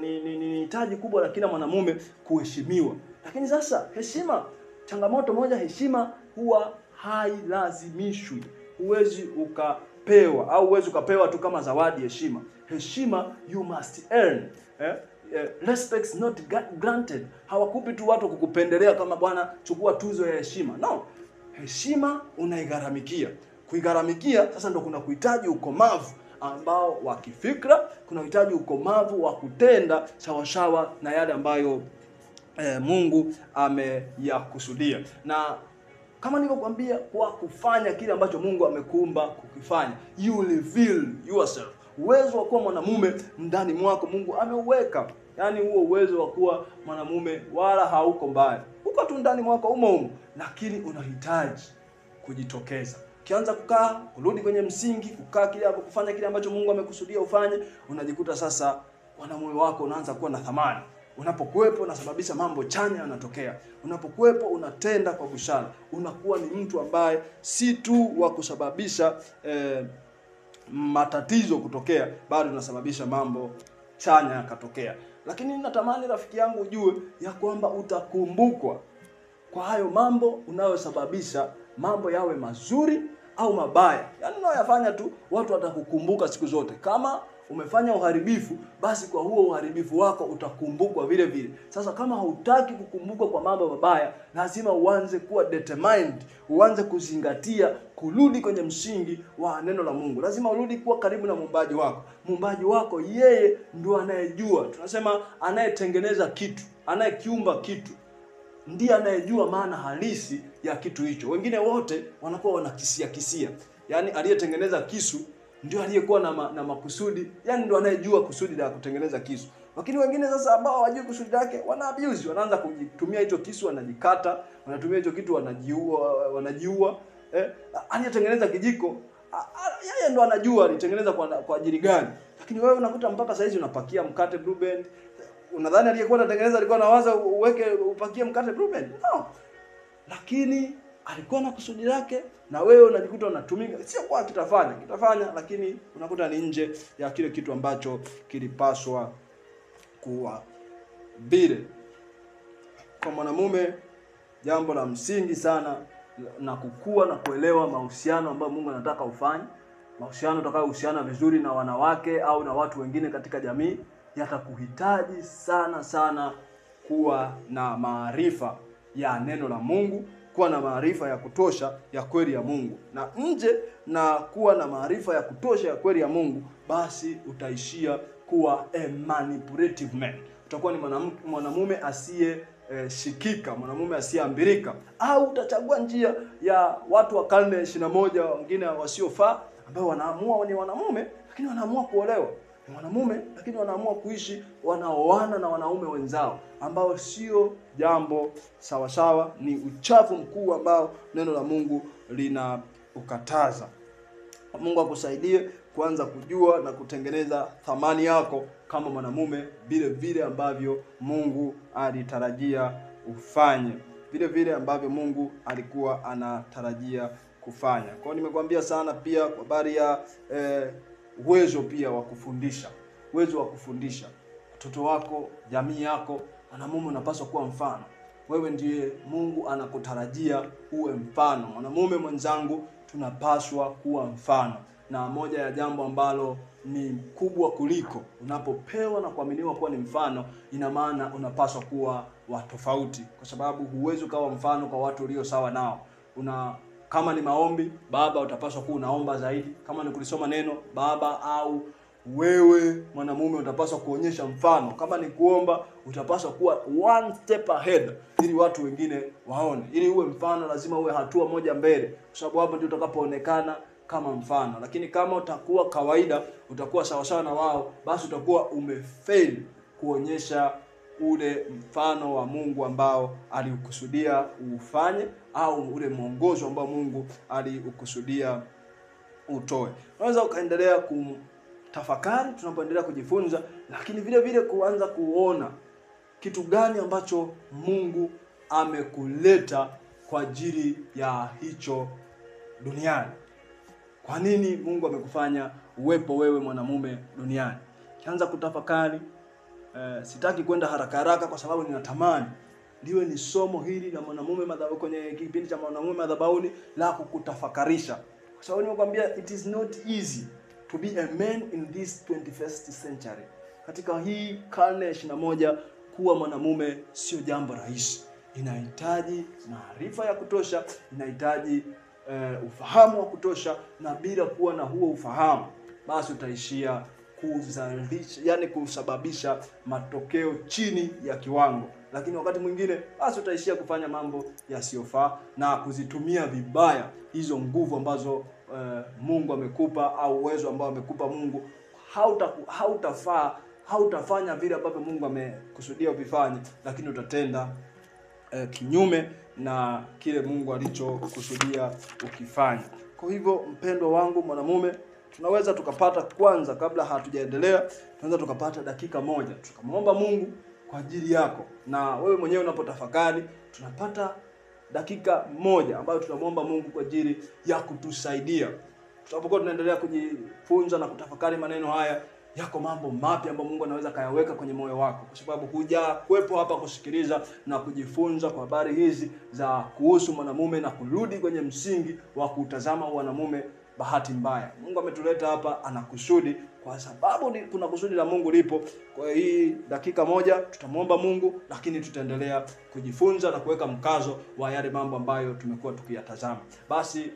ni hitaji kubwa la kila mwanamume kuheshimiwa. Lakini sasa heshima, changamoto moja, heshima huwa hailazimishwi. Huwezi ukapewa au huwezi ukapewa tu kama zawadi heshima. Heshima you must earn. Respect not granted. Hawakupi tu watu kukupendelea kama bwana chukua tuzo ya heshima. No. Heshima unaigharamikia. Kuigharamikia sasa ndo kuna kuhitaji ukomavu ambao wa kifikra, kuna uhitaji ukomavu wa kutenda sawasawa na yale ambayo Mungu ameyakusudia. Na kama nilivyokuambia, kwa kufanya kile ambacho Mungu amekuumba kukifanya, you reveal yourself. Uwezo wa kuwa mwanamume ndani mwako Mungu ameuweka. Yaani huo uwezo wa kuwa mwanamume wala hauko mbali, uko tu ndani mwako umo, lakini unahitaji kujitokeza. Ukianza kukaa, kurudi kwenye msingi, kufanya kile ambacho Mungu amekusudia ufanye, unajikuta sasa mwanamume wako unaanza kuwa na thamani. Unapokuwepo unasababisha mambo chanya yanatokea. Unapokuwepo unatenda kwa busara. Unakuwa ni mtu ambaye si tu wa kusababisha matatizo kutokea, bali unasababisha mambo chanya yakatokea. Lakini natamani rafiki yangu ujue ya kwamba utakumbukwa kwa hayo mambo unayosababisha mambo yawe mazuri au mabaya. Yaani unayoyafanya tu, watu watakukumbuka siku zote. Kama umefanya uharibifu, basi kwa huo uharibifu wako utakumbukwa vile vile. Sasa kama hautaki kukumbukwa kwa mambo mabaya, lazima uanze kuwa determined, uanze kuzingatia kurudi kwenye msingi wa neno la Mungu. Lazima urudi kuwa karibu na muumbaji wako. Muumbaji wako yeye ndio anayejua. Tunasema anayetengeneza kitu, anayekiumba kitu, ndiye anayejua maana halisi ya kitu hicho. Wengine wote wanakuwa wanakisia. Yaani aliyetengeneza kisu ndio aliyekuwa na makusudi, yani ndio anayejua kusudi la kutengeneza kisu. Lakini wengine sasa ambao hawajui kusudi lake, wana abuse, wanaanza kutumia hicho kisu, wanajikata, wanatumia hicho kitu wanajiua. aliyetengeneza kijiko yeye ndo anajua alitengeneza kwa ajili gani. Lakini wewe unakuta mpaka saizi unapakia mkate Blue Band. Unadhani aliyekuwa anatengeneza alikuwa anawaza upakie mkate Blue Band? No. Lakini alikuwa na kusudi lake, na wewe unajikuta unatumika. Sio kwa kitafanya, lakini unakuta ni nje ya kile kitu ambacho kilipaswa kuwa bile. Kwa mwanamume, jambo la msingi sana na kukua na kuelewa mahusiano ambayo Mungu anataka ufanye, mahusiano utakayohusiana vizuri na wanawake au na watu wengine katika jamii, yatakuhitaji sana kuwa na maarifa ya neno la Mungu, kuwa na maarifa ya kutosha ya kweli ya Mungu. Na nje na kuwa na maarifa ya kutosha ya kweli ya Mungu, basi utaishia kuwa a manipulative man. Utakuwa ni mwanamume asiye shikika, mwanamume asiyeambirika. Au utachagua njia ya watu wa karne 21 wengine wasiofaa, ambao wanaamua ni wanamume lakini wanaamua kuolewa. Ni mwanamume lakini wanaamua kuishi wanaoana na wanaume wenzao, ambao sio jambo sawa. Ni uchafu mkuu ambao neno la Mungu lina ukataza. Mungu akusaidie kuanza kujua na kutengeneza thamani yako kama mwanamume vile ambavyo Mungu alitarajia ufanye, vile ambavyo Mungu alikuwa anatarajia kufanya. Kwa hiyo nimekwambia sana pia kwa habari ya uwezo pia wa kufundisha. Uwezo wa kufundisha watoto wako, jamii yako. Mwanamume unapaswa kuwa mfano. Wewe ndiye Mungu anakutarajia uwe mfano. Mwanamume mwenzangu, tunapaswa kuwa mfano. Na moja ya jambo ambalo ni kubwa kuliko unapopewa na kuaminiwa kuwa ni mfano, ina maana unapaswa kuwa wa tofauti, kwa sababu huwezi kuwa mfano kwa watu ulio sawa nao. Kama ni maombi, baba, utapaswa kuwa unaomba zaidi. Kama ni kulisoma neno, baba au wewe mwanamume utapaswa kuonyesha mfano. Kama ni kuomba, utapaswa kuwa one step ahead ili watu wengine waone. Ili uwe mfano, lazima uwe hatua moja mbele, kwa sababu hapo ndio utakapoonekana kama mfano. Lakini kama utakuwa kawaida, utakuwa sawa na wao, basi utakuwa umefail kuonyesha ule mfano wa Mungu ambao alikusudia ufanye, au ule mwongozo ambao Mungu alikusudia utoe. Unaweza ukaendelea kutafakari tunapoendelea kujifunza, lakini vile kuanza kuona kitu gani ambacho Mungu amekuleta kwa ajili ya hicho duniani. Kwa nini Mungu amekufanya uwepo wewe mwanamume duniani? Kianza kutafakari. Sitaki kwenda haraka kwa sababu ninatamani liwe ni somo hili la mwanamume kwenye kipindi cha mwanamume madhabahuni la kukutafakarisha. Kwa sababu nimekwambia it is not easy to be a man in this 21st century. Katika hii karne ya 21 kuwa mwanamume sio jambo rahisi. Inahitaji maarifa ya kutosha, inahitaji ufahamu wa kutosha, na bila kuwa na huo ufahamu, basi utaishia kuzalisha, kusababisha matokeo chini ya kiwango. Lakini wakati mwingine basi utaishia kufanya mambo yasiyofaa na kuzitumia vibaya hizo nguvu ambazo Mungu amekupa, au uwezo ambao amekupa Mungu. Hautafanya vile ambavyo Mungu amekusudia uvifanye, lakini utatenda kinyume na kile Mungu alichokusudia ukifanya. Kwa hivyo mpendwa wangu mwanamume, tunaweza tukapata kwanza, kabla hatujaendelea, tunaweza tukapata dakika moja tukamwomba Mungu kwa ajili yako. Na wewe mwenyewe unapotafakari, tunapata dakika moja ambayo tunamwomba Mungu kwa ajili ya kutusaidia. Tutapokuwa tunaendelea kujifunza na kutafakari maneno haya, yako mambo mapya ambayo Mungu anaweza kayaweka kwenye moyo wako, kwa sababu hujakuepo hapa kusikiliza na kujifunza kwa habari hizi za kuhusu mwanamume na kurudi kwenye msingi wa kutazama mwanamume. Bahati mbaya, Mungu ametuleta hapa, anakusudi, kwa sababu kuna kusudi la Mungu lipo. Kwa hii dakika moja tutamwomba Mungu, lakini tutaendelea kujifunza na kuweka mkazo wa yale mambo ambayo tumekuwa tukiyatazama. Basi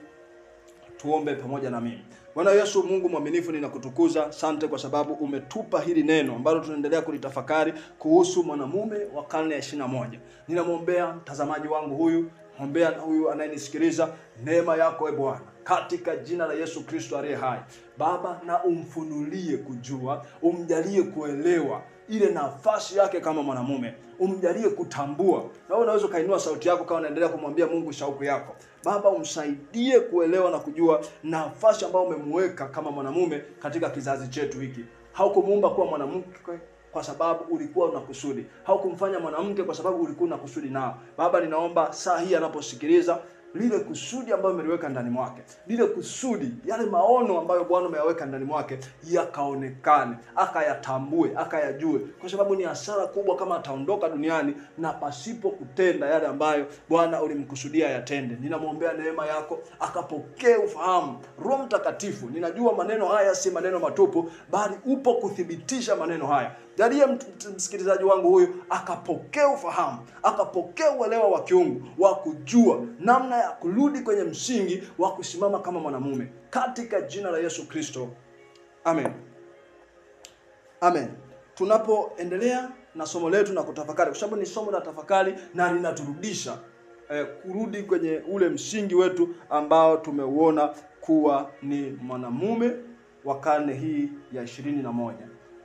tuombe pamoja na mimi. Bwana Yesu, Mungu mwaminifu, ninakutukuza. Asante kwa sababu umetupa hili neno ambalo tunaendelea kulitafakari kuhusu mwanamume wa karne ya 21. Ninamwombea mtazamaji wangu huyu, mwombea huyu anayenisikiliza, neema yako Bwana katika jina la Yesu Kristo aliye hai. Baba, na umfunulie kujua, umjalie kuelewa ile nafasi yake kama mwanamume, umjalie kutambua. Na wewe unaweza kainua sauti yako kama unaendelea kumwambia Mungu shauku yako. Baba, umsaidie kuelewa na kujua nafasi ambayo umemweka kama mwanamume katika kizazi chetu hiki. Haukumuumba kuwa mwanamke kwa sababu ulikuwa una kusudi. Haukumfanya mwanamke kwa sababu ulikuwa una kusudi nao. Baba, ninaomba saa hii anaposikiliza, lile kusudi ambayo umeliweka ndani mwake, lile kusudi, yale maono ambayo Bwana umeyaweka ndani mwake yakaonekane, akayatambue, akayajue, kwa sababu ni hasara kubwa kama ataondoka duniani na pasipo kutenda yale ambayo Bwana ulimkusudia yatende. Ninamwombea neema yako, akapokee ufahamu. Roho Mtakatifu, ninajua maneno haya si maneno matupu, bali upo kuthibitisha maneno haya. Jalia msikilizaji wangu huyu akapokea ufahamu, akapokea uelewa wa kiungu wa kujua namna ya kurudi kwenye msingi wa kusimama kama mwanamume, katika jina la Yesu Kristo. Amen. Amen. Tunapoendelea na somo letu na kutafakari, kwa sababu ni somo la tafakari na linaturudisha kurudi kwenye ule msingi wetu ambao tumeuona kuwa ni mwanamume wa karne hii ya 21.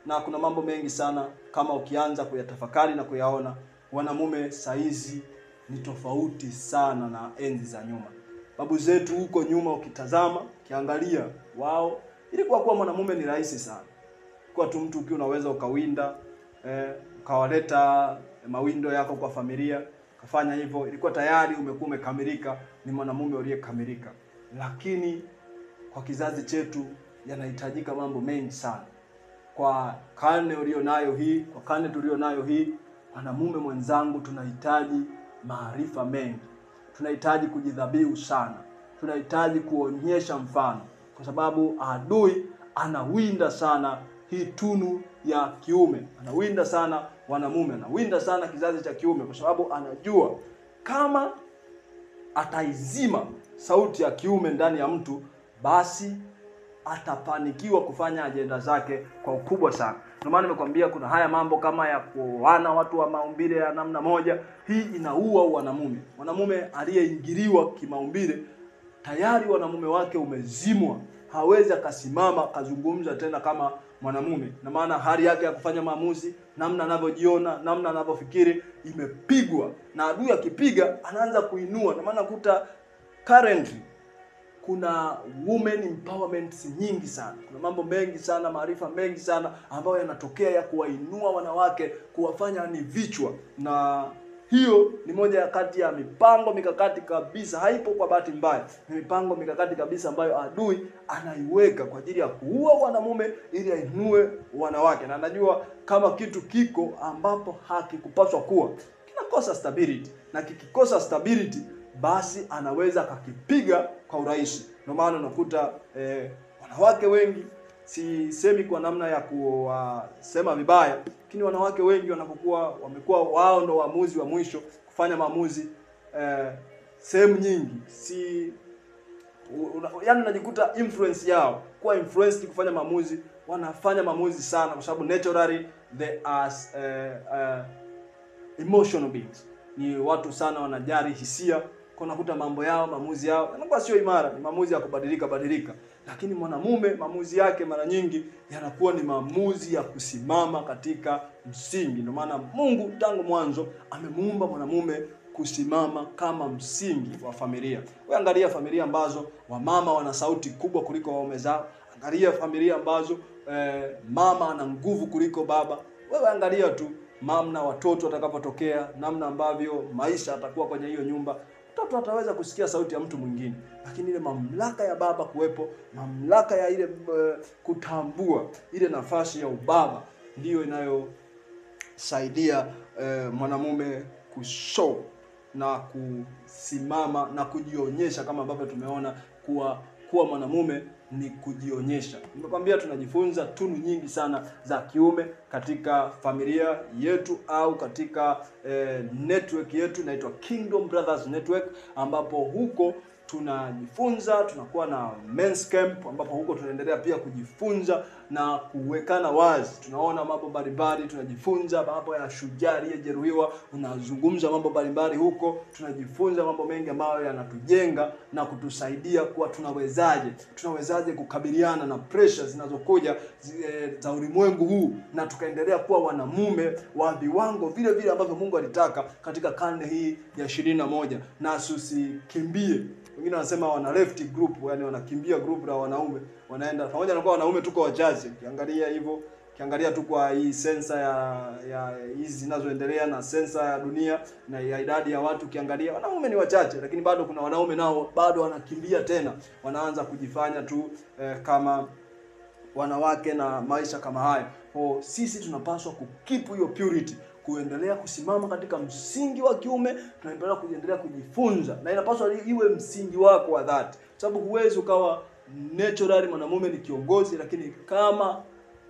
Na kuna mambo mengi sana kama ukianza kuyatafakari na kuyaona, wanamume saizi ni tofauti sana na enzi za nyuma. Babu zetu huko nyuma ukitazama, ukiangalia, wao ilikuwa kuwa mwanamume ni rahisi sana. Kwa tu mtu ukiwa unaweza ukawinda, ukawaleta mawindo yako kwa familia, kafanya hivyo, ilikuwa tayari umekuwa umekamilika, ni mwanamume uliyekamilika. Lakini kwa kizazi chetu yanahitajika mambo mengi sana. Kwa karne ulionayo hii, kwa karne tulionayo hii, mwanamume mwenzangu, tunahitaji maarifa mengi. Tunahitaji kujidhabihu sana. Tunahitaji kuonyesha mfano, kwa sababu adui anawinda sana hii tunu ya kiume. Anawinda sana wanamume, anawinda sana kizazi cha kiume, kwa sababu anajua kama ataizima sauti ya kiume ndani ya mtu, basi atafanikiwa kufanya ajenda zake kwa ukubwa sana. Ndio maana nimekwambia kuna haya mambo kama ya kuoana watu wa maumbile ya namna moja. Hii inaua wanamume. Mwanamume aliyeingiliwa kimaumbile, tayari wanamume wake umezimwa. Hawezi akasimama akazungumza tena kama mwanamume. Na maana hali yake ya kufanya maamuzi, namna anavyojiona, namna anavyofikiri imepigwa. Na adui akipiga anaanza kuinua. Na maana kuta currently kuna women empowerment nyingi sana. Kuna mambo mengi sana, maarifa mengi sana ambayo yanatokea ya kuwainua wanawake, kuwafanya ni vichwa. Na hiyo ni moja ya kati ya mipango mikakati kabisa, haipo kwa bahati mbaya. Ni mipango mikakati kabisa ambayo adui anaiweka kwa ajili ya kuua wanamume ili ainue wanawake. Na anajua kama kitu kiko ambapo hakikupaswa kuwa, kinakosa stability. Na kikikosa stability, basi anaweza akakipiga kwa urahisi. Ndio maana unakuta wanawake wengi, sisemi kwa namna ya kuwasema vibaya, lakini wanawake wengi wanapokuwa wamekuwa wao ndo waamuzi wa mwisho kufanya maamuzi sehemu nyingi, yaani unajikuta influence yao kuwa influenced kufanya maamuzi, wanafanya maamuzi sana kwa sababu naturally they are emotional beings. Ni watu sana wanajali hisia. Kwa unakuta mambo yao, maamuzi yao yanakuwa sio imara, ni maamuzi ya kubadilika. Lakini mwanamume maamuzi yake mara nyingi yanakuwa ni maamuzi ya kusimama katika msingi. Ndio maana Mungu tangu mwanzo amemuumba mwanamume kusimama kama msingi wa familia. Wewe angalia familia ambazo wamama wana sauti kubwa kuliko waume zao. Angalia familia ambazo mama ana nguvu kuliko baba. Wewe angalia tu namna watoto watakapotokea, namna ambavyo maisha atakuwa kwenye hiyo nyumba. Mtoto ataweza kusikia sauti ya mtu mwingine, lakini ile mamlaka ya baba kuwepo, mamlaka ya ile kutambua ile nafasi ya ubaba, ndiyo inayosaidia mwanamume kushow na kusimama na kujionyesha, kama ambavyo tumeona kuwa mwanamume ni kujionyesha. Nimekwambia tunajifunza tunu nyingi sana za kiume katika familia yetu au katika network yetu inaitwa Kingdom Brothers Network, ambapo huko tunajifunza, tunakuwa na men's camp ambapo huko tunaendelea pia kujifunza na kuwekana wazi. Tunaona mambo mbalimbali, tunajifunza mambo ya shujaa aliyejeruhiwa, unazungumza mambo mbalimbali huko, tunajifunza mambo mengi ambayo yanatujenga na kutusaidia kuwa tunawezaje kukabiliana na pressure zinazokuja za ulimwengu huu, na tukaendelea kuwa wanamume wa viwango vile vile ambavyo Mungu alitaka katika karne hii ya 21, na tusikimbie. Wengine wanasema wana left group, yani wanakimbia group la wanaume, wanaenda pamoja na kwa wanaume tuko wachache. Ukiangalia hivyo, ukiangalia tu kwa hii sensa ya hizi zinazoendelea na sensa ya dunia na ya idadi ya watu, ukiangalia wanaume ni wachache, lakini bado kuna wanaume nao bado wanakimbia tena, wanaanza kujifanya tu kama wanawake na maisha kama haya. Kwa sisi tunapaswa kukeep hiyo purity, kuendelea kusimama katika msingi wa kiume, tunaendelea kujifunza, na inapaswa iwe msingi wako wa dhati, sababu huwezi ukawa naturally mwanamume ni kiongozi, lakini kama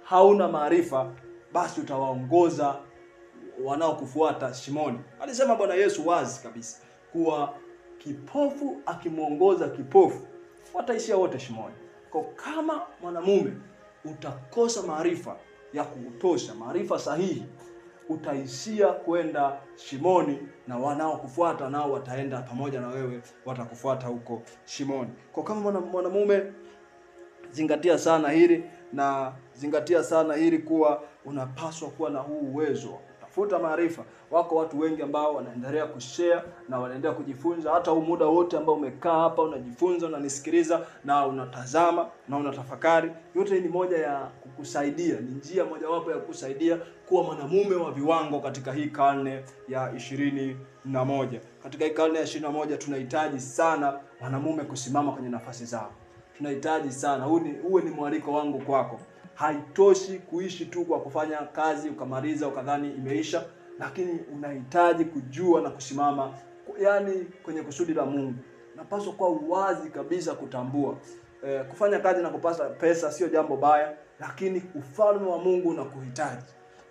hauna maarifa, basi utawaongoza wanaokufuata shimoni. Alisema Bwana Yesu wazi kabisa kuwa kipofu akimuongoza kipofu wataishia wote shimoni. Kwa kama mwanamume utakosa maarifa ya kutosha, maarifa sahihi, utaishia kwenda shimoni, na wanaokufuata nao wataenda pamoja na wewe, watakufuata huko shimoni. Kwa kama mwanamume, zingatia sana hili, na zingatia sana hili kuwa unapaswa kuwa na huu uwezo kutafuta maarifa. Wako watu wengi ambao wanaendelea kushare na wanaendelea kujifunza. Hata huu muda wote ambao umekaa hapa unajifunza, unanisikiliza na unatazama na unatafakari, yote ni moja ya kukusaidia, ni njia mojawapo ya kukusaidia kuwa mwanamume wa viwango katika hii karne ya 21. Katika hii karne ya 21 tunahitaji sana wanamume kusimama kwenye nafasi zao. Tunahitaji sana, uwe ni mwaliko wangu kwako. Haitoshi kuishi tu kwa kufanya kazi ukamaliza ukadhani imeisha, lakini unahitaji kujua na kusimama yani kwenye kusudi la Mungu. Napaswa kwa uwazi kabisa kutambua kufanya kazi na kupata pesa sio jambo baya, lakini ufalme wa Mungu unakuhitaji.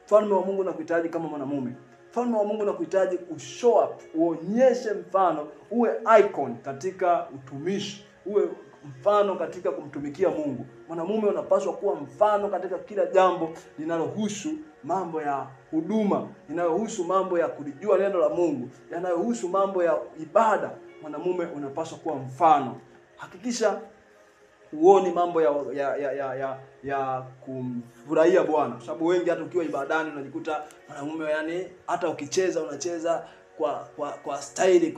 Ufalme wa Mungu unakuhitaji kama mwanamume. Ufalme wa Mungu unakuhitaji ushow up, uonyeshe mfano, uwe icon katika utumishi, uwe mfano katika kumtumikia Mungu. Mwanamume unapaswa kuwa mfano katika kila jambo linalohusu mambo ya huduma, linalohusu mambo ya kulijua neno la Mungu, yanayohusu mambo ya ibada. Mwanamume unapaswa kuwa mfano. Hakikisha uone mambo ya kumfurahia Bwana, kwa sababu wengi hata ukiwa ibadani unajikuta mwanamume yani hata ukicheza unacheza kwa style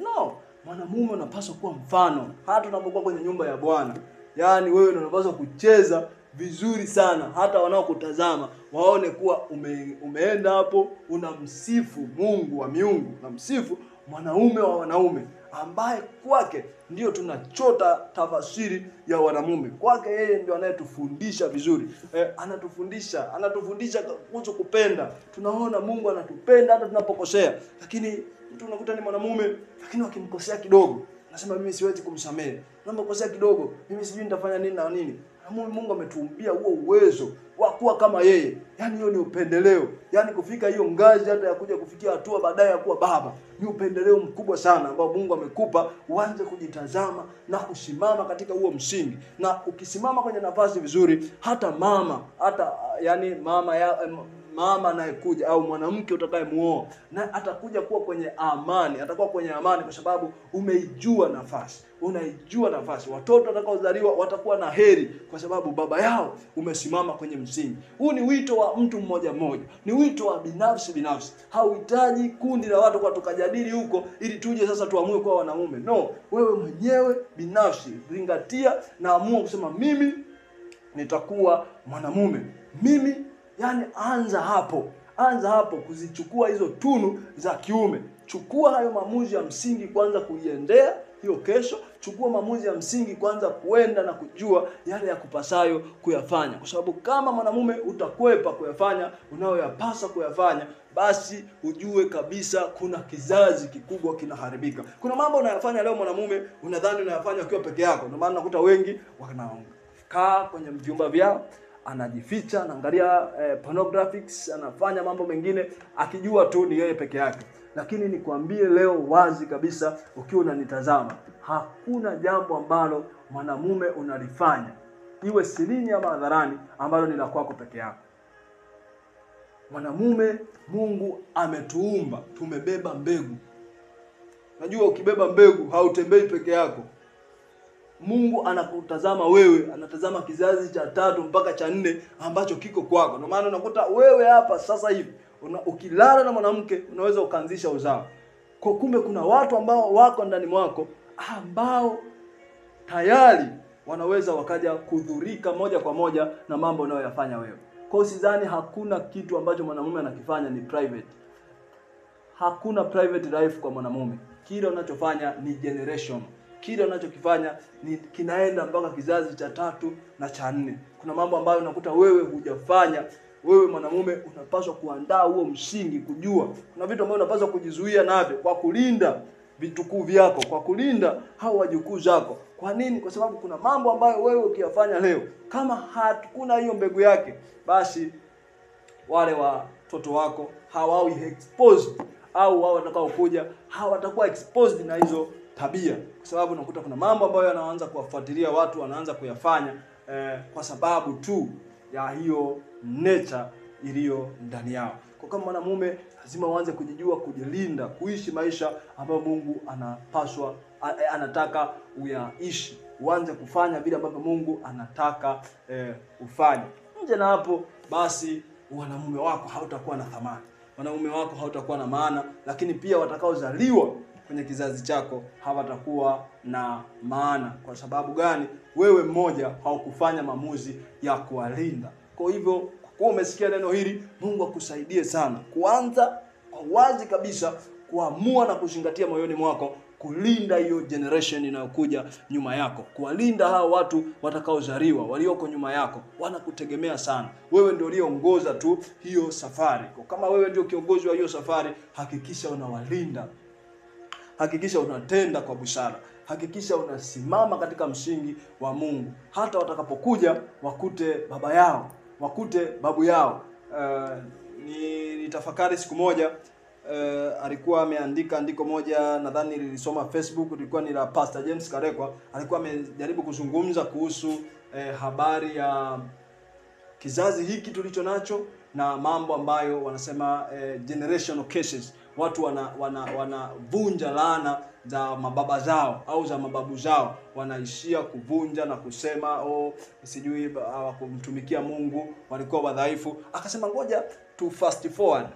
no. Mwanamume unapaswa kuwa mfano hata unapokuwa kwenye nyumba ya Bwana. Yaani wewe unapaswa kucheza vizuri sana, hata wanaokutazama waone kuwa umeenda hapo unamsifu Mungu wa miungu, unamsifu mwanaume wa wanaume, ambaye kwake ndio tunachota tafasiri ya wanamume. Kwake yeye ndio anayetufundisha vizuri. Anatufundisha kuhusu kupenda. Tunaona Mungu anatupenda hata tunapokosea. Lakini mtu unakuta ni mwanamume, lakini wakimkosea kidogo anasema mimi siwezi kumsamehe. Unapokosea kidogo, mimi sijui nitafanya nini na nini. Mungu ametuumbia huo uwezo wa kuwa kama yeye. Yaani hiyo ni upendeleo. Yaani kufika hiyo ngazi hata ya kuja kufikia hatua baadaye ya kuwa baba. Ni upendeleo mkubwa sana ambao Mungu amekupa, uanze kujitazama na kusimama katika huo msingi. Na ukisimama kwenye nafasi vizuri, hata mama anayekuja au mwanamke utakayemuoa na atakuja kuwa kwenye amani, atakuwa kwenye amani kwa sababu umeijua nafasi. Unaijua nafasi. Watoto watakaozaliwa watakuwa na heri kwa sababu baba yao umesimama kwenye msingi. Huu ni wito wa mtu mmoja mmoja. Ni wito wa binafsi. Hauhitaji kundi la watu kwa tukajadili huko ili tuje sasa tuamue kuwa wanaume. No, wewe mwenyewe binafsi zingatia na amua kusema mimi nitakuwa mwanamume. Mimi yani anza hapo kuzichukua hizo tunu za kiume. Chukua hayo maamuzi ya msingi kwanza kuiendea hiyo kesho. Chukua maamuzi ya msingi kwanza kuenda na kujua yale ya kupasayo kuyafanya. Kwa sababu kama mwanamume utakwepa kuyafanya unayoyapasa kuyafanya, basi ujue kabisa kuna kizazi kikubwa kinaharibika. Kuna mambo unayofanya leo mwanamume unadhani unayafanya ukiwa peke yako. Ndio maana nakuta wengi wanakaa kwenye vyumba vyao, anajificha, anaangalia pornographics, anafanya mambo mengine akijua tu ni yeye peke yake. Lakini nikwambie leo wazi kabisa, ukiwa unanitazama, hakuna jambo ambalo mwanamume unalifanya, iwe sirini ama hadharani, ambalo ni la kwako peke yako. Mwanamume, Mungu ametuumba, tumebeba mbegu. Najua ukibeba mbegu hautembei peke yako. Mungu anakutazama wewe, anatazama kizazi cha 3 mpaka cha 4 ambacho kiko kwako. Ndio maana unakuta wewe hapa sasa hivi ukilala na mwanamke unaweza ukaanzisha uzao. Kwa kumbe kuna watu ambao wako ndani mwako ambao tayari wanaweza wakaja kudhurika moja kwa moja na mambo unayoyafanya wewe. Kwa usidhani hakuna kitu ambacho mwanamume anakifanya ni private. Hakuna private life kwa mwanamume. Kile unachofanya ni generation. Kile unachokifanya ni kinaenda mpaka kizazi cha 3 na cha 4. Kuna mambo ambayo unakuta wewe hujafanya. Wewe mwanamume unapaswa kuandaa huo msingi, kujua. Kuna vitu ambavyo unapaswa kujizuia navyo kwa kulinda vitukuu vyako, kwa kulinda hao wajukuu zako. Kwa nini? Kwa sababu kuna mambo ambayo wewe ukiyafanya leo, kama hakuna hiyo mbegu yake, basi wale watoto wako hawawi exposed, au wao watakao kuja hawatakuwa exposed na hizo tabia. Kwa sababu unakuta kuna mambo ambayo yanaanza kuwafuatilia watu, wanaanza kuyafanya kwa sababu tu ya hiyo nature iliyo ndani yao. Kwa kama mwanamume lazima uanze kujijua, kujilinda, kuishi maisha ambayo Mungu anataka uyaishi. Uanze kufanya vile ambavyo Mungu anataka ufanye. Nje na hapo, basi mwanamume wako hautakuwa na thamani. Mwanamume wako hautakuwa na maana, lakini pia watakaozaliwa kwenye kizazi chako hawatakuwa na maana. Kwa sababu gani? Wewe mmoja haukufanya maamuzi ya kuwalinda. Kwa hivyo, kwa umesikia neno hili, Mungu akusaidie sana kuanza kwa wazi kabisa kuamua na kuzingatia moyoni mwako kulinda hiyo generation inayokuja nyuma yako, kuwalinda hao watu watakaozaliwa walioko nyuma yako. Wanakutegemea sana. Wewe ndio uliongoza tu hiyo safari. Kwa kama wewe ndio kiongozi wa hiyo safari, hakikisha unawalinda. Hakikisha unatenda kwa busara. Hakikisha unasimama katika msingi wa Mungu. Hata watakapokuja wakute baba yao, wakute babu yao. Nitafakari siku moja, alikuwa ameandika andiko moja, nadhani nilisoma Facebook, ilikuwa ni la Pastor James Karekwa. Alikuwa amejaribu kuzungumza kuhusu habari ya kizazi hiki tulicho nacho na mambo ambayo wanasema generational cases. Watu wanavunja laana za mababa zao au za mababu zao, wanaishia kuvunja na kusema sijui hawakumtumikia Mungu, walikuwa wadhaifu. Akasema ngoja tu fast forward,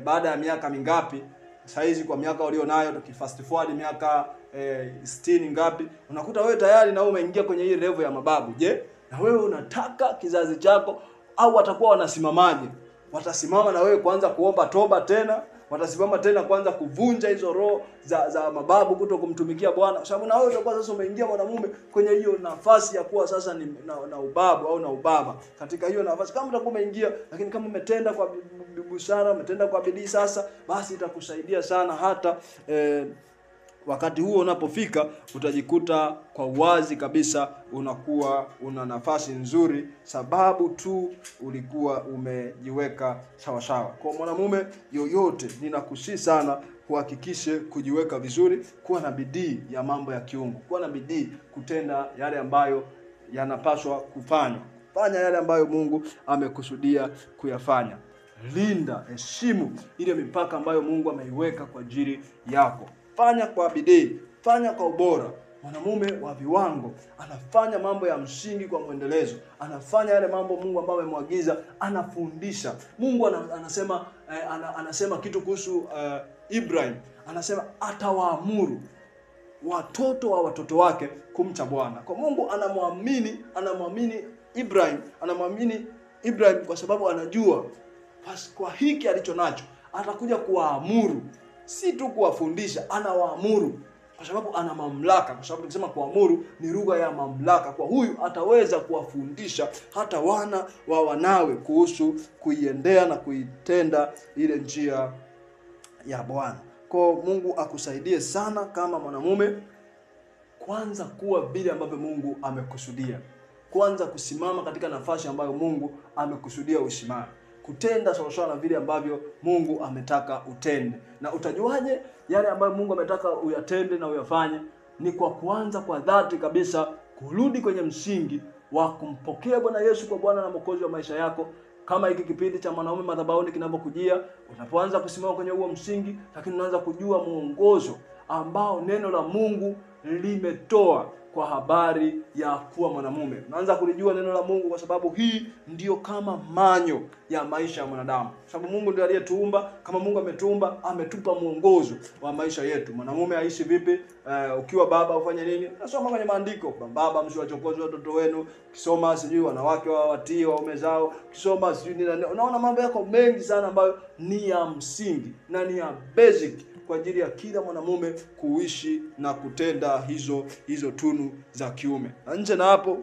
baada ya miaka mingapi saizi, kwa miaka ulionayo, tukifast forward miaka 60 ngapi, unakuta wewe tayari na wewe umeingia kwenye hii level ya mababu. Je, na wewe unataka kizazi chako au watakuwa wanasimamaje? Watasimama na wewe kuanza kuomba toba tena? Watasimama tena kuanza kuvunja hizo roho za mababu kuto kumtumikia Bwana? Kwa sababu na wewe utakuwa sasa umeingia mwanamume kwenye hiyo nafasi ya kuwa sasa ni na ubabu au na ubaba. Katika hiyo nafasi kama utakuwa umeingia, lakini kama umetenda kwa busara, umetenda kwa bidii, sasa basi itakusaidia sana. Hata wakati huo unapofika, utajikuta kwa wazi kabisa unakuwa una nafasi nzuri, sababu tu ulikuwa umejiweka sawa sawa. Kwa mwanamume yoyote, ninakusihi sana kuhakikishe kujiweka vizuri, kuwa na bidii ya mambo ya kiungu, kuwa na bidii kutenda yale ambayo yanapaswa kufanywa. Fanya yale ambayo Mungu amekusudia kuyafanya. Linda, heshimu ile mipaka ambayo Mungu ameiweka kwa ajili yako. Fanya kwa bidii, fanya kwa ubora. Mwanamume wa viwango anafanya mambo ya msingi kwa mwendelezo. Anafanya yale mambo Mungu ambayo amemwagiza, anafundisha. Mungu anasema kitu kuhusu Ibrahim. Anasema atawaamuru watoto wa watoto wake kumcha Bwana. Kwa Mungu anamwamini Ibrahim kwa sababu anajua kwa hiki alicho nacho atakuja kuwaamuru. Si tu kuwafundisha, anawaamuru kwa sababu ana mamlaka. Kwa sababu nikisema kuamuru ni lugha ya mamlaka. Kwa huyu ataweza kuwafundisha hata wana wa wanawe kuhusu kuiendea na kuitenda ile njia ya Bwana. Kwa Mungu akusaidie sana kama mwanamume, kwanza kuwa vile ambavyo Mungu amekusudia. Kwanza kusimama katika nafasi ambayo Mungu amekusudia usimame. kutenda sawasawa na vile ambavyo Mungu ametaka utende. Na utajuaje yale ambayo Mungu ametaka uyatende na uyafanye? Ni kwa kuanza kwa dhati kabisa kurudi kwenye msingi wa kumpokea Bwana Yesu kwa Bwana na Mwokozi wa maisha yako. Kama hiki kipindi cha Mwanaume Madhabahuni kinapokujia, unapoanza kusimama kwenye huo msingi, lakini unaanza kujua mwongozo ambao neno la Mungu limetoa kwa habari ya kuwa mwanamume. Unaanza kulijua neno la Mungu, kwa sababu hii ndiyo kama manyo ya maisha ya mwanadamu. Kwa sababu Mungu ndiye aliyetuumba. Kama Mungu ametuumba, ametupa mwongozo wa maisha yetu. Mwanamume aishi vipi? Ukiwa baba ufanye nini? Nasoma kwenye maandiko. Baba, msiwachokoze watoto wenu. Ukisoma sijui wanawake wawatii waume zao. Ukisoma sijui nini. Unaona mambo yako mengi sana ambayo ni ya msingi na ni ya basic kwa ajili ya kila mwanamume kuishi na kutenda hizo tunu za kiume. Na nje na hapo,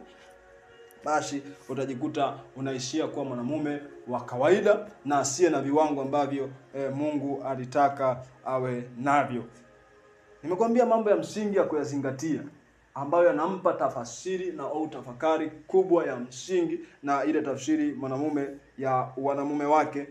basi utajikuta unaishia kuwa mwanamume wa kawaida na asiye na viwango ambavyo Mungu alitaka awe navyo. Nimekwambia mambo ya msingi ya kuyazingatia ambayo yanampa tafasiri na au tafakari kubwa ya msingi na ile tafsiri mwanamume ya wanamume wake.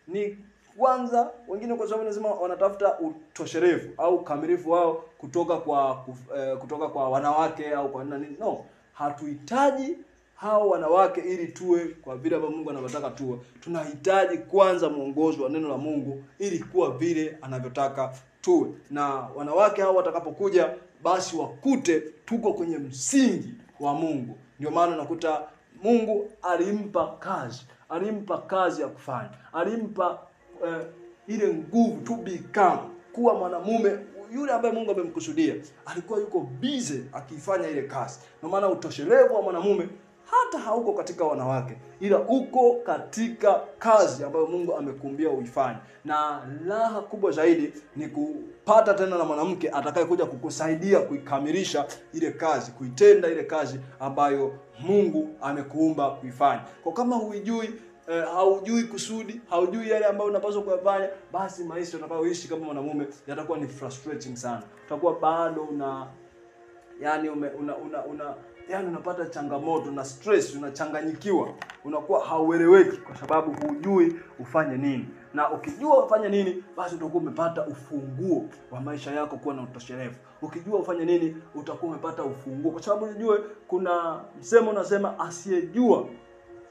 Ni kwanza, wengine kwa sababu lazima wanatafuta utosherevu au kamilifu wao kutoka kwa wanawake au kwa nini. No, hatuhitaji hao wanawake ili tuwe kwa vile ambavyo Mungu anavyotaka tuwe. Tunahitaji kwanza mwongozo wa neno la Mungu ili kuwa vile anavyotaka tuwe. Na wanawake hao watakapokuja, basi wakute tuko kwenye msingi wa Mungu. Ndio maana nakuta Mungu alimpa kazi ya kufanya. Alimpa ile nguvu to become, kuwa mwanamume yule ambaye Mungu amemkusudia. Alikuwa yuko busy akifanya ile kazi. Ndio maana utoshelevu wa mwanamume hata hauko katika wanawake, ila uko katika kazi ambayo Mungu amekumbia uifanye. Na raha kubwa zaidi ni kupata tena na mwanamke atakayekuja kukusaidia kuikamilisha ile kazi, kuitenda ile kazi ambayo Mungu amekuumba kuifanya. Kwa kama huijui, haujui kusudi, haujui yale ambayo unapaswa kuyafanya, basi maisha utakayoishi kama mwanamume yatakuwa ni frustrating sana. Utakuwa bado unapata changamoto na stress, unachanganyikiwa, unakuwa haueleweki kwa sababu hujui ufanye nini. Na ukijua ufanye nini, basi utakuwa umepata ufunguo wa maisha yako kuwa na utoshelevu. Ukijua ufanye nini, utakuwa umepata ufunguo, kwa sababu unajua kuna msemo unasema asiyejua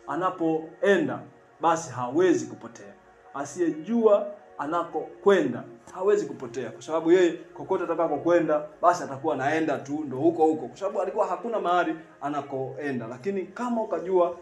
anapoenda basi hawezi kupotea. Asiyejua anakokwenda hawezi kupotea, kwa sababu yeye kokote atakapokwenda basi atakuwa anaenda tu ndo huko, kwa sababu alikuwa hakuna mahali anakoenda. Lakini kama ukajua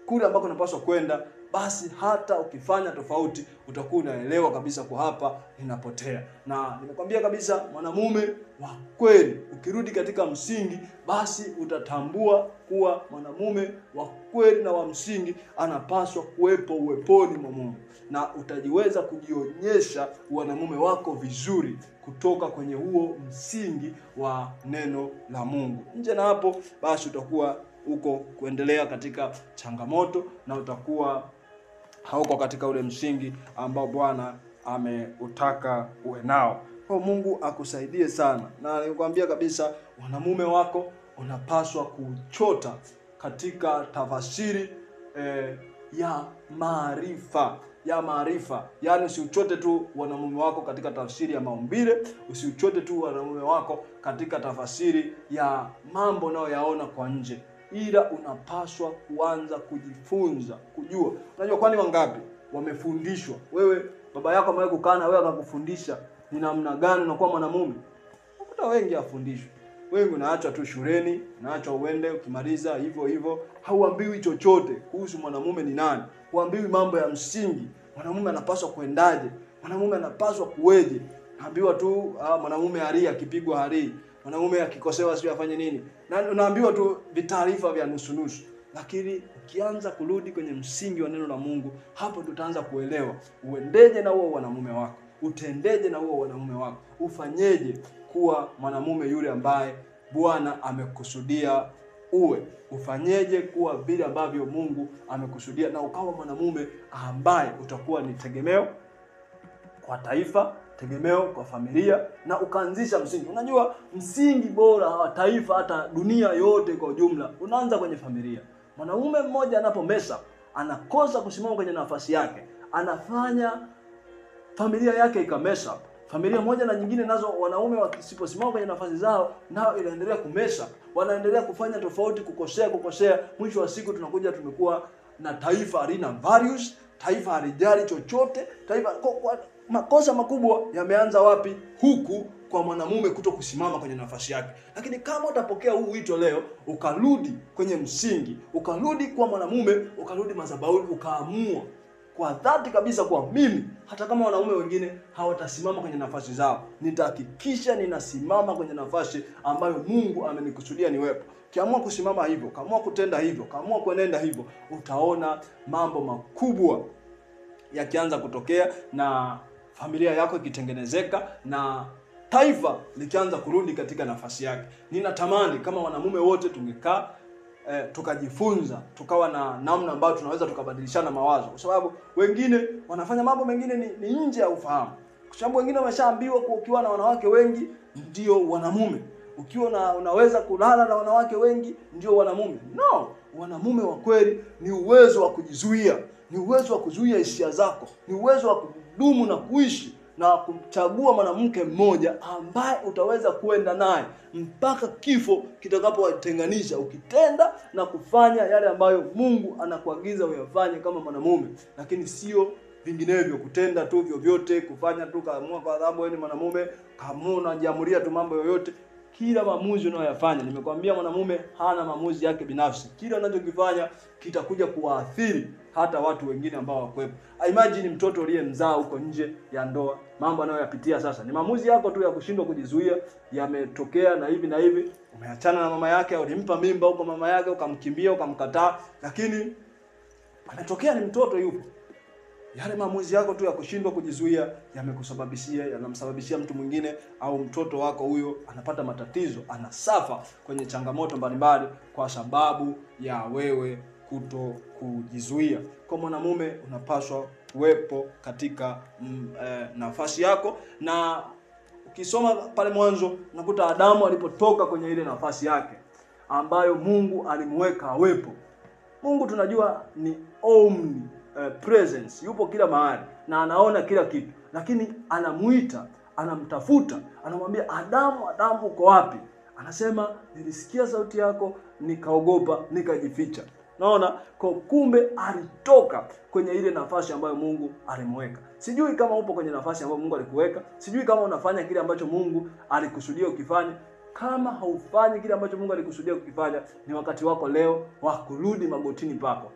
kule ambako unapaswa kwenda, basi hata ukifanya tofauti utakuwa unaelewa kabisa kwa hapa ninapotea. Na nimekwambia kabisa, mwanamume wa kweli ukirudi katika msingi, basi utatambua kuwa mwanamume wa kweli na wa msingi anapaswa kuwepo uweponi mwa Mungu, na utajiweza kujionyesha wanamume wako vizuri kutoka kwenye huo msingi wa neno la Mungu. Nje na hapo, basi utakuwa uko kuendelea katika changamoto na utakuwa hauko katika ule msingi ambao Bwana ameutaka uwe nao. Kwa Mungu akusaidie sana. Na nilikwambia kabisa, wanamume wako unapaswa kuchota katika tafasiri ya maarifa. Yaani usiuchote tu wanamume wako katika tafsiri ya maumbile, usiuchote tu wanamume wako katika tafasiri ya mambo unayoyaona kwa nje, ila unapaswa kuanza kujifunza, kujua. Unajua kwani wangapi wamefundishwa? Wewe baba yako amewahi kukaa na wewe akakufundisha ni namna gani unakuwa mwanamume? Ukuta wengi hafundishwi. Wengi unaachwa tu shuleni, unaachwa uende, ukimaliza hivyo, hauambiwi chochote kuhusu mwanamume ni nani. Huambiwi mambo ya msingi. Mwanamume anapaswa kuendaje? Mwanamume anapaswa kuweje? Naambiwa tu mwanamume harii akipigwa harii. Mwanamume akikosewa sio afanye nini? Na unaambiwa tu vitaarifa vya nusu. Lakini ukianza kurudi kwenye msingi wa neno la Mungu, hapo tutaanza kuelewa uendeje na huo wanamume wako, utendeje na huo wanamume wako, ufanyeje kuwa mwanamume yule ambaye Bwana amekusudia uwe, ufanyeje kuwa vile ambavyo Mungu amekusudia, na ukawa mwanamume ambaye utakuwa ni tegemeo kwa taifa, tegemeo kwa familia, na ukaanzisha msingi. Unajua msingi bora wa taifa, hata dunia yote kwa ujumla, unaanza kwenye familia. Mwanamume mmoja anapomesa anakosa kusimama kwenye nafasi yake, anafanya familia yake ikamess up. Familia moja na nyingine nazo, wanaume wakisiposimama kwenye nafasi zao, nao inaendelea kumess up. Wanaendelea kufanya tofauti, kukosea. Mwisho wa siku tunakuja tumekuwa na taifa halina values, taifa halijali chochote, makosa makubwa yameanza wapi? Huku kwa mwanamume kuto kusimama kwenye nafasi yake. Lakini kama utapokea huu wito leo, ukarudi kwenye msingi, ukarudi kwa mwanamume, ukarudi madhabahuni, ukaamua kwa dhati kabisa kwa mimi, hata kama wanaume wengine hawatasimama kwenye nafasi zao, nitahakikisha ninasimama kwenye nafasi ambayo Mungu amenikusudia niwepo. Kiamua kusimama hivyo, kaamua kutenda hivyo, kaamua kuenenda hivyo, utaona mambo makubwa yakianza kutokea, na familia yako ikitengenezeka, na taifa likianza kurudi katika nafasi yake. Ninatamani kama wanamume wote tungekaa tukajifunza, tukawa na namna ambayo tunaweza tukabadilishana mawazo, kwa sababu wengine wanafanya mambo mengine ni nje ya ufahamu. Kwa sababu wengine wameshaambiwa kwa ukiwa na wanawake wengi ndio wanamume, ukiwa unaweza kulala na wanawake wengi ndio wanamume. No, wanamume wa kweli ni uwezo wa kujizuia, ni uwezo wa kuzuia hisia zako, ni uwezo wa kudumu na kuishi na kuchagua mwanamke mmoja ambaye utaweza kuenda naye mpaka kifo kitakapowatenganisha, ukitenda na kufanya yale ambayo Mungu anakuagiza uyafanye kama mwanamume, lakini sio vinginevyo, kutenda tu vyovyote, kufanya tu kaamua kwa sababu wewe ni mwanamume, kaamua unajiamulia tu mambo yoyote. Kila maamuzi unayoyafanya, nimekwambia mwanamume hana maamuzi yake binafsi. Kila unachokifanya kitakuja kuwaathiri hata watu wengine ambao wakwepo. Imagine mtoto uliyemzaa huko nje ya ndoa, mambo anayoyapitia sasa. Ni maamuzi yako tu ya kushindwa kujizuia, yametokea na hivi na hivi. Umeachana na mama yake, ulimpa mimba huko mama yake, ukamkimbia, ukamkataa, lakini ametokea ni mtoto yupo. Yale maamuzi yako tu ya kushindwa kujizuia yanamsababishia mtu mwingine, au mtoto wako huyo anapata matatizo, anasafa kwenye changamoto mbalimbali kwa sababu ya wewe kuto kujizuia. Kwa mwanamume unapaswa kuwepo katika nafasi yako, na ukisoma pale mwanzo unakuta Adamu alipotoka kwenye ile nafasi yake ambayo Mungu alimweka awepo. Mungu tunajua ni presence, yupo kila mahali na anaona kila kitu, lakini anamuita, anamtafuta, anamwambia Adamu, Adamu uko wapi? Anasema nilisikia sauti yako, nikaogopa, nikajificha. Naona kwa kumbe alitoka kwenye ile nafasi ambayo Mungu alimweka. Sijui kama upo kwenye nafasi ambayo Mungu alikuweka, sijui kama unafanya kile ambacho Mungu alikusudia ukifanye. Kama haufanyi kile ambacho Mungu alikusudia ukifanya, ni wakati wako leo wa kurudi magotini pako.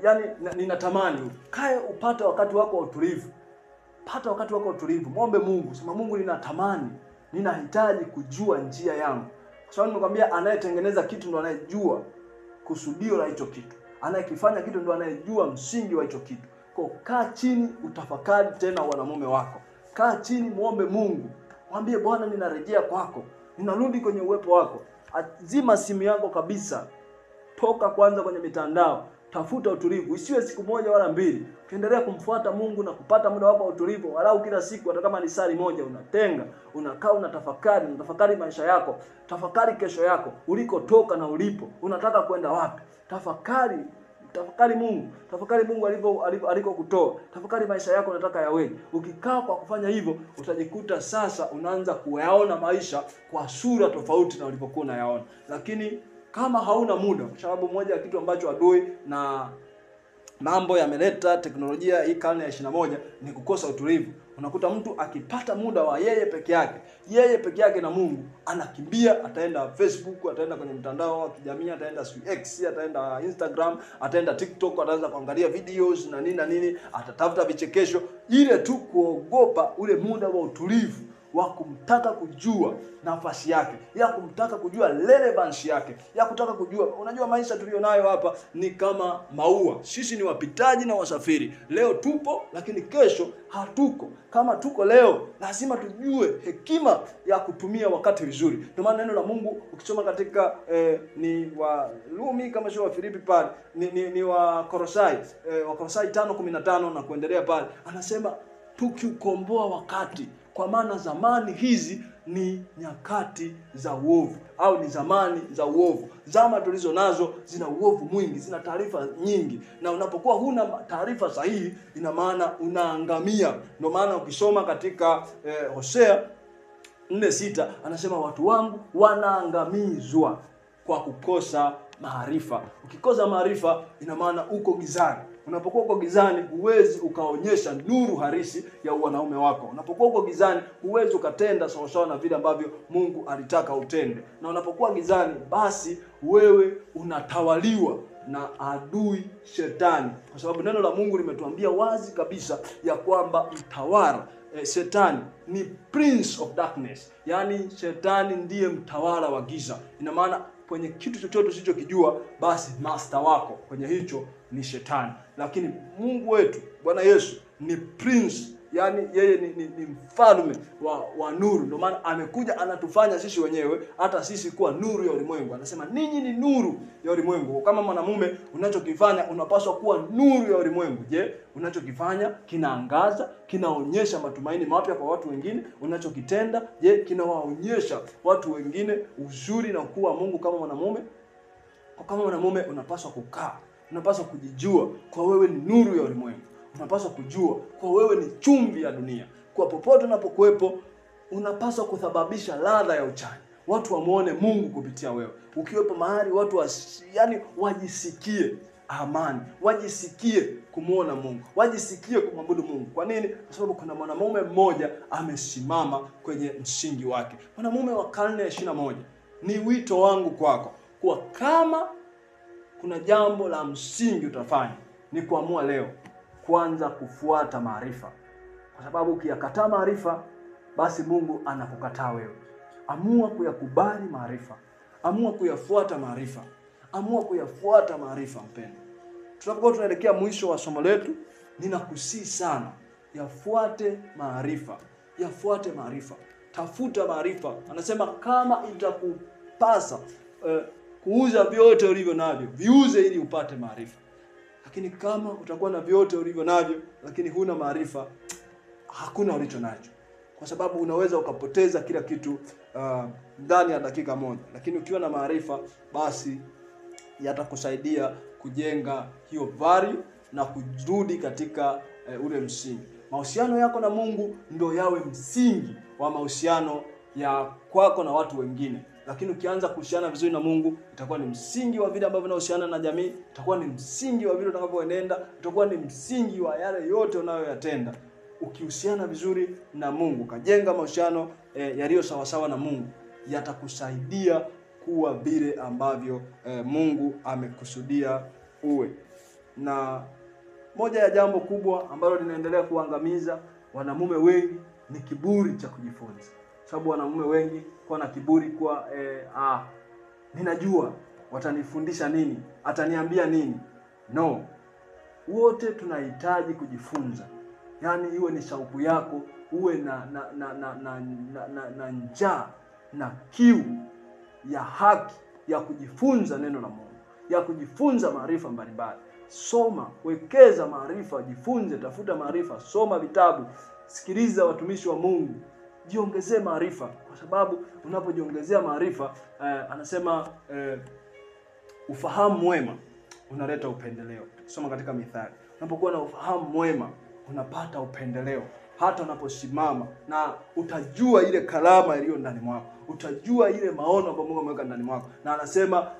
Yani ninatamani kae upate wakati wako wa utulivu. Pata wakati wako wa utulivu. Muombe Mungu, sema Mungu, ninatamani, ninahitaji kujua njia yangu. Kwa sababu nimekwambia anayetengeneza kitu ndo anayejua kusudio la hicho kitu. Anayekifanya kitu ndo anayejua msingi wa hicho kitu. Kwa kaa chini utafakari tena wanamume wako. Kaa chini muombe Mungu. Mwambie Bwana, ninarejea kwako. Ninarudi kwenye uwepo wako. Azima simu yako kabisa. Toka kwanza kwenye mitandao, tafuta utulivu. Isiwe siku moja wala mbili. Ukiendelea kumfuata Mungu na kupata muda wako wa utulivu, walau kila siku, hata kama ni saa moja unatenga, unakaa unatafakari maisha yako, tafakari kesho yako, ulikotoka na ulipo, unataka kwenda wapi? Tafakari Mungu, tafakari Mungu alikokutoa, tafakari maisha yako unataka yaweje. Ukikaa kwa kufanya hivyo, utajikuta sasa unaanza kuyaona maisha kwa sura tofauti na ulipokuwa unayaona. Lakini kama hauna muda, kwa sababu moja ya kitu ambacho adui na mambo yameleta teknolojia hii karne ya 21 ni kukosa utulivu. Unakuta mtu akipata muda wa yeye peke yake na Mungu, anakimbia, ataenda Facebook, ataenda kwenye mtandao wa kijamii, ataenda X, ataenda Instagram, ataenda TikTok, ataanza kuangalia videos na nini, atatafuta vichekesho, ile tu kuogopa ule muda wa utulivu wa kumtaka kujua nafasi yake, ya kumtaka kujua relevance yake, ya kutaka kujua. Unajua maisha tulionayo hapa ni kama maua. Sisi ni wapitaji na wasafiri. Leo tupo, lakini kesho hatuko. Kama tuko leo, lazima tujue hekima ya kutumia wakati vizuri. Ndio maana neno la Mungu ukisoma katika ni wa Rumi kama sio wa Filipi pale, ni wa Kolosai, wa Kolosai 5:15 na kuendelea pale. Anasema tukiukomboa wakati, kwa maana zamani hizi ni nyakati za uovu, au ni zamani za uovu. Zama tulizo nazo zina uovu mwingi, zina taarifa nyingi, na unapokuwa huna taarifa sahihi, ina maana unaangamia. Ndio maana ukisoma katika Hosea 4:6 anasema watu wangu wanaangamizwa kwa kukosa maarifa. Ukikosa maarifa, ina maana uko gizani. Unapokuwa uko gizani, huwezi ukaonyesha nuru halisi ya wanaume wako. Unapokuwa uko gizani, huwezi ukatenda sawasawa na vile ambavyo Mungu alitaka utende. Na unapokuwa gizani, basi wewe unatawaliwa na adui Shetani, kwa sababu neno la Mungu limetuambia wazi kabisa ya kwamba mtawala Shetani ni prince of darkness, yani Shetani ndiye mtawala wa giza. Ina maana kwenye kitu chochote usichokijua, basi master wako kwenye hicho ni Shetani. Lakini Mungu wetu Bwana Yesu ni prince, yani yeye ni mfalme wa nuru. Ndio maana amekuja anatufanya sisi wenyewe, hata sisi kuwa nuru ya ulimwengu. Anasema ninyi ni nuru ya ulimwengu. Kama mwanamume, unachokifanya unapaswa kuwa nuru ya ulimwengu. Je, unachokifanya kinaangaza, kinaonyesha matumaini mapya kwa watu wengine? Unachokitenda, je, kinawaonyesha watu wengine uzuri na ukuu wa Mungu kama mwanamume? Kama mwanamume unapaswa kukaa, unapaswa kujijua kwa wewe ni nuru ya ulimwengu. Unapaswa kujua kwa wewe ni chumvi ya dunia. Kwa popote unapokuwepo, unapaswa kusababisha ladha ya uchanya. Watu wamuone Mungu kupitia wewe. Ukiwepo mahali, watu wajisikie amani, wajisikie kumuona Mungu, wajisikie kumwabudu Mungu. Kwa nini? Kwa sababu kuna mwanamume mmoja amesimama kwenye msingi wake. Mwanamume wa karne ya 21. Ni wito wangu kwako, kwa kama kuna jambo la msingi utafanya, ni kuamua leo kwanza kufuata maarifa. Kwa sababu ukiyakataa maarifa, basi Mungu anakukataa wewe. Amua kuyakubali maarifa. Amua kuyafuata maarifa. Amua kuyafuata maarifa, mpendwa. Tunapokuwa tunaelekea mwisho wa somo letu, ninakusihi sana, yafuate maarifa. Yafuate maarifa. Tafuta maarifa. Anasema kama itakupasa kuuza vyote ulivyo navyo, viuze ili upate maarifa. Lakini kama utakuwa na vyote ulivyo navyo lakini huna maarifa, hakuna ulicho nacho. Kwa sababu unaweza ukapoteza kila kitu ndani ya dakika moja. Lakini ukiwa na maarifa, basi yatakusaidia kujenga hiyo value na kurudi katika ule msingi. Mahusiano yako na Mungu ndio yawe msingi wa mahusiano ya kwako na watu wengine. Lakini ukianza kuhusiana vizuri na Mungu, itakuwa ni msingi wa vile ambavyo unahusiana na jamii, itakuwa ni msingi wa vile utakavyoenenda, itakuwa ni msingi wa yale yote unayoyatenda. Ukihusiana vizuri na Mungu, kajenga mahusiano yaliyo sawa sawa na Mungu, yatakusaidia kuwa vile ambavyo Mungu amekusudia uwe. Na moja ya jambo kubwa ambalo linaendelea kuangamiza wanamume wengi ni kiburi cha kujifunza. Sababu wanamume wengi kwa na kiburi, kwa ninajua watanifundisha nini, ataniambia nini. No, wote tunahitaji kujifunza. Yani iwe ni shauku yako, uwe na njaa na kiu ya haki ya kujifunza neno la Mungu, ya kujifunza maarifa mbalimbali. Soma, wekeza maarifa, jifunze, tafuta maarifa, soma vitabu, sikiliza watumishi wa Mungu, jiongezee maarifa. Kwa sababu unapojiongezea maarifa, anasema ufahamu mwema unaleta upendeleo. Soma katika Mithali. Unapokuwa na ufahamu mwema, unapata upendeleo hata unaposimama, na utajua ile kalama iliyo ndani mwako, utajua ile maono ambayo Mungu ameweka ndani mwako. Na anasema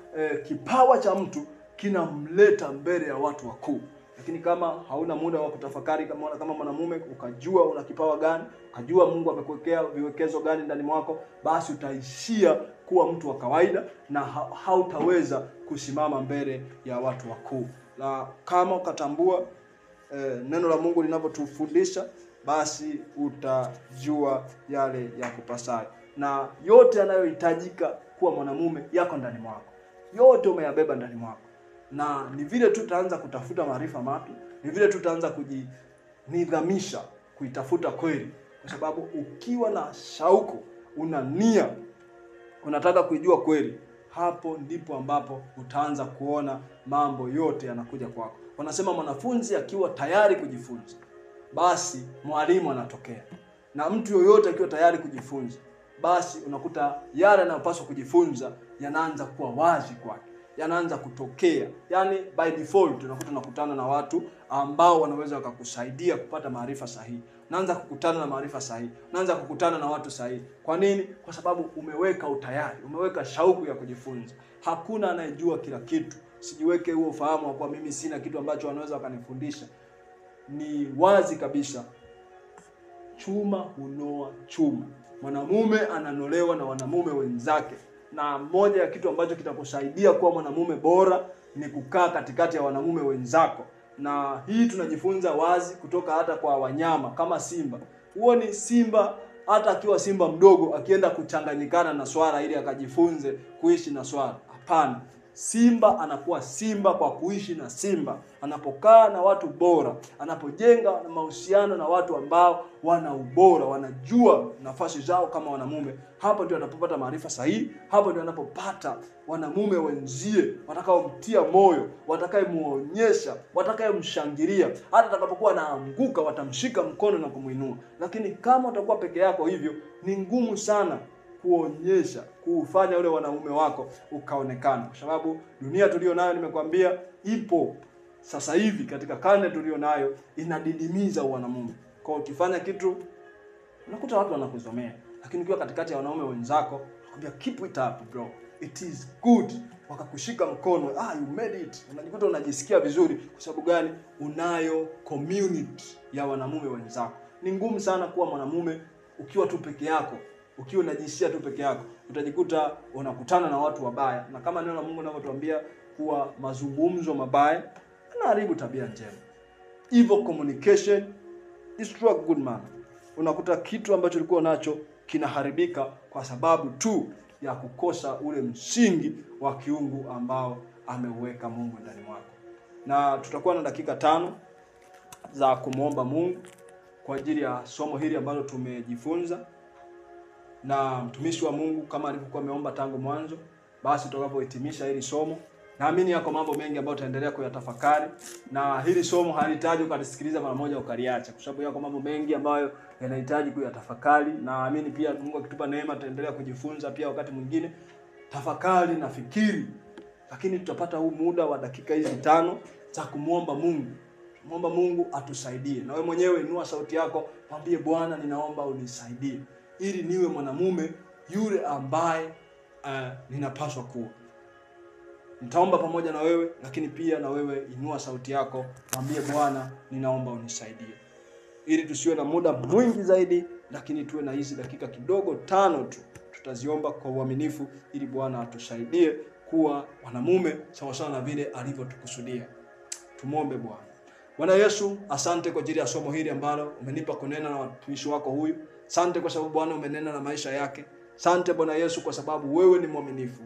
kipawa cha mtu kinamleta mbele ya watu wakuu. Lakini kama hauna muda wa kutafakari kama mwanamume, ukajua una kipawa gani, ukajua Mungu amekuwekea viwekezo gani ndani mwako, basi utaishia kuwa mtu wa kawaida na hautaweza kusimama mbele ya watu wakuu. Na kama ukatambua neno la Mungu linavyotufundisha, basi utajua yale ya kupasayo. Na yote yanayohitajika kuwa mwanamume yako ndani mwako. Yote umeyabeba ndani mwako. Na ni vile tu utaanza kutafuta maarifa mapya, ni vile tu utaanza kujinidhamisha kuitafuta kweli. Kwa sababu ukiwa na shauku, una nia, unataka kuijua kweli, hapo ndipo ambapo utaanza kuona mambo yote yanakuja kwako. Wanasema mwanafunzi akiwa tayari kujifunza, basi mwalimu anatokea. Na mtu yoyote akiwa tayari kujifunza, basi unakuta yale yanayopaswa kujifunza yanaanza kuwa wazi kwake, yanaanza kutokea. Yani by default unakuta unakutana na watu ambao wanaweza wakakusaidia kupata maarifa sahihi. Unaanza kukutana na maarifa sahihi, unaanza kukutana na watu sahihi. Kwa nini? Kwa sababu umeweka utayari, umeweka shauku ya kujifunza. Hakuna anayejua kila kitu. Sijiweke huo ufahamu kwa mimi sina kitu ambacho wanaweza wakanifundisha. Ni wazi kabisa, chuma hunoa chuma. Mwanamume ananolewa na wanamume wenzake. Na moja ya kitu ambacho kitakusaidia kuwa mwanamume bora ni kukaa katikati ya wanamume wenzako. Na hii tunajifunza wazi kutoka hata kwa wanyama kama simba. Huo ni simba, hata akiwa simba mdogo akienda kuchanganyikana na swara ili akajifunze kuishi na swara. Hapana. Simba anakuwa simba kwa kuishi na simba. Anapokaa na watu bora, anapojenga mahusiano na watu ambao wana ubora, wanajua nafasi zao kama wanamume, hapo ndio anapopata maarifa sahihi. Hapo ndio anapopata wanamume wenzie watakaomtia moyo, watakayemuonyesha, watakayemshangilia. Hata atakapokuwa anaanguka watamshika mkono na kumuinua. Lakini kama utakuwa peke yako hivyo, ni ngumu sana kuonyesha, kufanya ule wanaume wako ukaonekana. Kwa sababu dunia tulio nayo, nimekwambia, ipo sasa hivi katika karne tulio nayo inadidimiza wanamume. Kwa ukifanya kitu unakuta watu wanakuzomea, lakini ukiwa katikati ya wanaume wenzako nakwambia keep it up bro, it is good, wakakushika mkono, you made it, unajikuta unajisikia vizuri. Kwa sababu gani? Unayo community ya wanamume wenzako. Ni ngumu sana kuwa mwanamume ukiwa tu peke yako. Ukiwa unajishia tu peke yako, utajikuta unakutana na watu wabaya. Na kama neno la Mungu linavyotuambia kuwa mazungumzo mabaya yanaharibu tabia njema. Evil communication destroy good man. Unakuta kitu ambacho ulikuwa nacho kinaharibika kwa sababu tu ya kukosa ule msingi wa kiungu ambao ameuweka Mungu ndani mwako. Na tutakuwa na dakika 5 za kumuomba Mungu kwa ajili ya somo hili ambalo tumejifunza. Na mtumishi wa Mungu kama alivyokuwa ameomba tangu mwanzo, basi tutakapohitimisha hili somo, naamini yako mambo mengi ambayo tutaendelea kuyatafakari. Na hili somo halihitaji ukalisikiliza mara moja ukaliacha, kwa sababu yako mambo mengi ambayo yanahitaji kuyatafakari. Na naamini pia Mungu akitupa neema tutaendelea kujifunza pia wakati mwingine. Tafakari na fikiri. Lakini tutapata huu muda wa dakika hizi 5 za kumuomba Mungu. Muomba Mungu atusaidie. Na wewe mwenyewe inua sauti yako, mwambie Bwana, ninaomba unisaidie ili niwe mwanamume yule ambaye ninapaswa kuwa. Nitaomba pamoja na wewe, lakini pia na wewe inua sauti yako, mwambie Bwana, ninaomba unisaidie. Ili tusiwe na muda mwingi zaidi, lakini tuwe na hizi dakika kidogo 5 tu. Tutaziomba kwa uaminifu ili Bwana atusaidie kuwa wanamume sawa sawa na vile alivyotukusudia. Tumuombe Bwana. Bwana Yesu, asante kwa ajili ya somo hili ambalo umenipa kunena na watumishi wako huyu. Asante kwa sababu Bwana umenena na maisha yake. Asante Bwana Yesu kwa sababu wewe ni mwaminifu.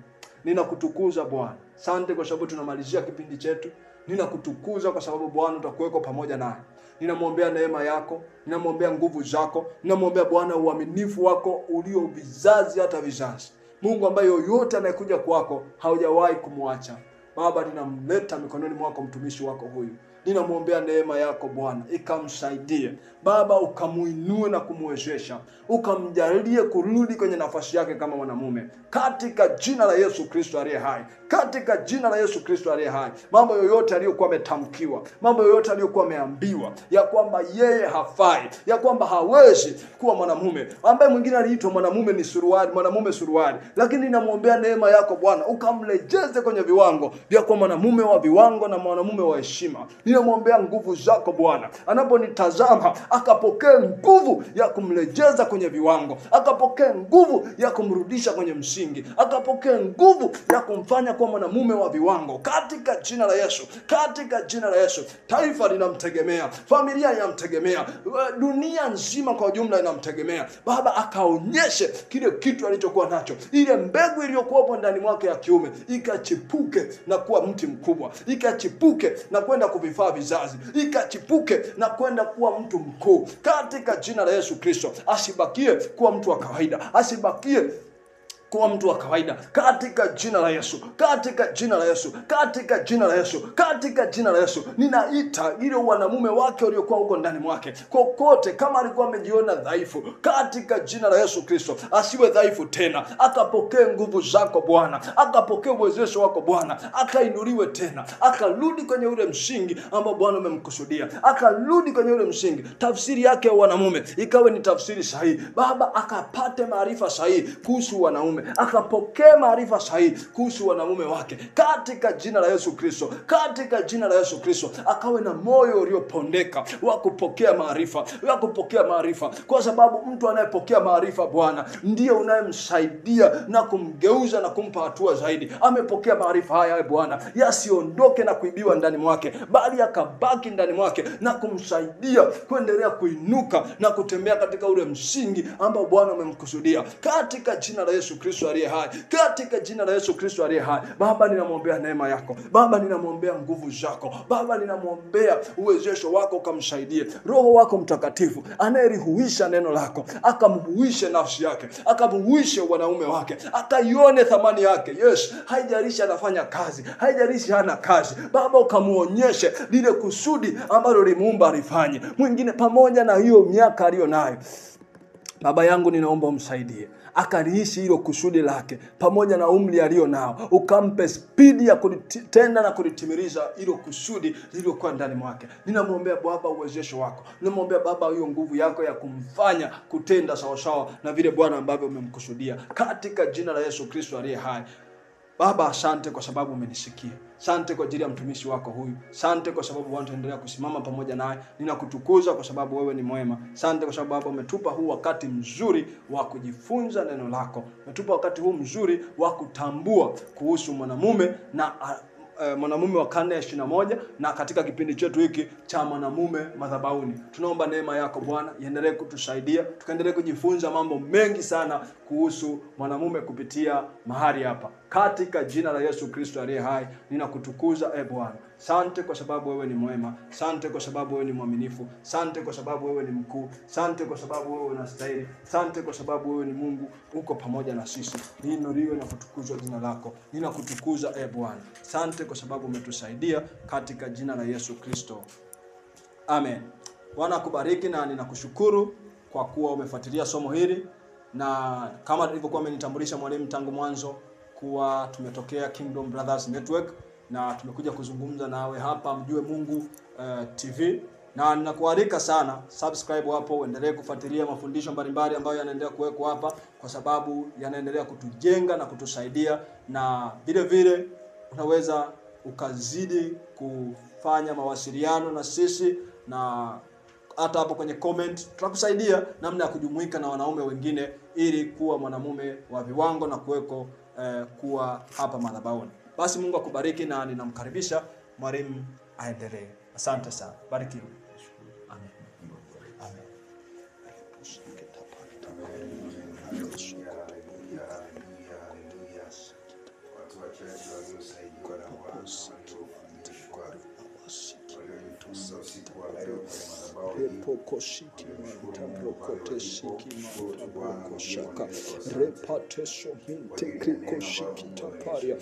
Ninakutukuza Bwana. Asante kwa sababu tunamalizia kipindi chetu. Ninakutukuza kwa sababu Bwana utakuweko pamoja naye. Ninamwombea neema yako, ninamwombea nguvu zako, ninamwombea Bwana uaminifu wako ulio vizazi hata vizazi. Mungu ambaye yoyote anayekuja kwako haujawahi kumwacha. Baba, ninamleta mikononi mwako mtumishi wako huyu. Ninamwombea neema yako Bwana ikamsaidie. Baba, ukamuinue na kumwezesha, ukamjalie kurudi kwenye nafasi yake kama mwanamume, katika jina la Yesu Kristo aliye hai. Katika jina la Yesu Kristo aliye hai. Mambo yoyote aliyokuwa ametamkiwa, mambo yoyote aliyokuwa ameambiwa ya kwamba yeye hafai, ya kwamba hawezi kuwa mwanamume, ambaye mwingine aliitwa mwanamume ni suruali, mwanamume suruali, lakini ninamwombea neema yako Bwana ukamrejeze kwenye viwango vya kuwa mwanamume wa viwango na mwanamume wa heshima. Ninamwombea nguvu zako Bwana, anaponitazama akapokea nguvu ya kumrejeza kwenye viwango, akapokea nguvu ya kumrudisha kwenye msingi, akapokea nguvu ya kumfanya kuwa mwanamume wa viwango, katika jina la Yesu. Katika jina la Yesu. Taifa linamtegemea, familia inamtegemea, dunia nzima kwa ujumla inamtegemea. Baba, akaonyeshe kile kitu alichokuwa nacho, ile mbegu iliyokuwa ndani mwake ya kiume ikachipuke na kuwa mti mkubwa, ikachipuke na kwenda kuvifaa vizazi, ikachipuke na kwenda kuwa mtu mkuu, katika jina la Yesu Kristo. Asibakie kuwa mtu wa kawaida, asibakie kuwa mtu wa kawaida katika jina la Yesu, katika jina la Yesu, katika jina la Yesu, katika jina la Yesu. Ninaita ile wanamume wake waliokuwa huko ndani mwake, kokote kama alikuwa amejiona dhaifu, katika jina la Yesu Kristo asiwe dhaifu tena, akapokee nguvu zako Bwana, akapokee uwezesho wako Bwana, akainuliwe tena, akarudi kwenye ule msingi ambao Bwana umemkusudia, akarudi kwenye ule msingi. Tafsiri yake ya wanamume ikawe ni tafsiri sahihi Baba, akapate maarifa sahihi kuhusu wanaume, akapokee maarifa sahihi kuhusu wanamume wake katika jina la Yesu Kristo, katika jina la Yesu Kristo. Akawe na moyo uliopondeka wa kupokea maarifa, wa kupokea maarifa, kwa sababu mtu anayepokea maarifa Bwana ndiye unayemsaidia na kumgeuza na kumpa hatua zaidi. Amepokea maarifa haya Bwana, yasiondoke na kuibiwa ndani mwake, bali akabaki ndani mwake na kumsaidia kuendelea kuinuka na kutembea katika ule msingi ambao Bwana umemkusudia, katika jina la Yesu Kristo aliye hai, katika jina la Yesu Kristo aliye hai. Baba, ninamwombea neema yako Baba, ninamwombea nguvu zako Baba, ninamwombea uwezesho wako, kamsaidie Roho wako Mtakatifu anayelihuisha neno lako, akamhuishe nafsi yake, akamhuishe wanaume wake, akaione thamani yake. Yes, haijalishi anafanya kazi, haijalishi hana kazi Baba, ukamuonyeshe lile kusudi ambalo limuumba alifanye. Mwingine pamoja na hiyo miaka aliyonayo Baba yangu, ninaomba umsaidie akaliishi hilo kusudi lake pamoja na umri alio nao, ukampe spidi ya kulitenda na kulitimiliza hilo kusudi lililokuwa ndani mwake. Ninamwombea Baba uwezesho wako, ninamwombea Baba hiyo nguvu yako ya kumfanya kutenda sawasawa na vile Bwana ambavyo umemkusudia, katika jina la Yesu Kristo aliye hai. Baba, asante kwa sababu umenisikia. Asante kwa ajili ya mtumishi wako huyu. Asante kwa sababu Bwana utaendelea kusimama pamoja naye. Ninakutukuza kwa sababu wewe ni mwema. Asante kwa sababu Baba umetupa huu wakati mzuri wa kujifunza neno lako. Umetupa wakati huu mzuri wa kutambua kuhusu mwanamume na mwanamume wa karne ya 21 na katika kipindi chetu hiki cha mwanamume madhabahuni. Tunaomba neema yako Bwana iendelee kutusaidia, tukaendelee kujifunza mambo mengi sana kuhusu mwanamume kupitia mahali hapa, katika jina la Yesu Kristo aliye hai. Ninakutukuza Bwana. Asante kwa sababu wewe ni mwema. Asante kwa sababu wewe ni mwaminifu. Asante kwa sababu wewe ni mkuu. Asante kwa sababu wewe unastahili. Asante kwa sababu wewe ni Mungu, uko pamoja na sisi. Liinuliwe na kutukuzwa jina lako. Ninakutukuza Bwana. Asante kwa sababu umetusaidia, katika jina la Yesu Kristo. Amen. Bwana akubariki, na ninakushukuru kwa kuwa umefuatilia somo hili, na kama nilivyokuwa amenitambulisha mwalimu tangu mwanzo kuwa tumetokea Kingdom Brothers Network na tumekuja kuzungumza nawe hapa Mjue Mungu TV, na ninakualika sana subscribe hapo, uendelee kufuatilia mafundisho mbalimbali ambayo yanaendelea kuwekwa hapa, kwa sababu yanaendelea kutujenga na kutusaidia, na vile vile unaweza ukazidi kufanya mawasiliano na sisi, na hata hapo kwenye comment tutakusaidia namna ya kujumuika na wanaume wengine ili kuwa mwanamume wa viwango na kuwa hapa madhabahuni. Basi Mungu akubariki, na ninamkaribisha mwalimu aendelee. Asante sana. Barikiwe. Amen. Amen. Repokoshiki matabrokoteshiki matabrokosaka repateso hintekrikoshiki taparia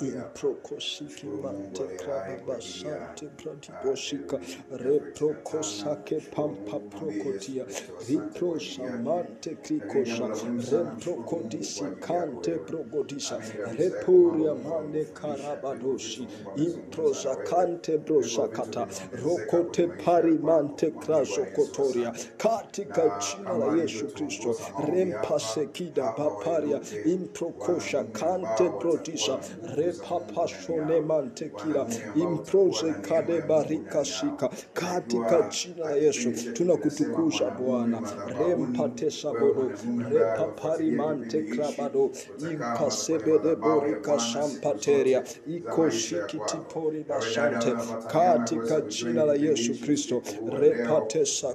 improkoshiki mantekrabasante pratiboshika reprokosake pampa prokotia viprosamante krikosha reprokodishikante progodisha repuria mane karabadoshi improsakante brosakata rokote parimante krasokotoria, katika jina la Yesu Kristo. Rempasekida paparia improkosha kante brodisha repapashone mantekira improze kade barika shika, katika jina la Yesu tunakutukuza Bwana. Rempatesa bodo repapari mantekrabado inkasebede borika shampateria ikoshikiti pori basante, katika jina la Yesu Kristo. Repatesa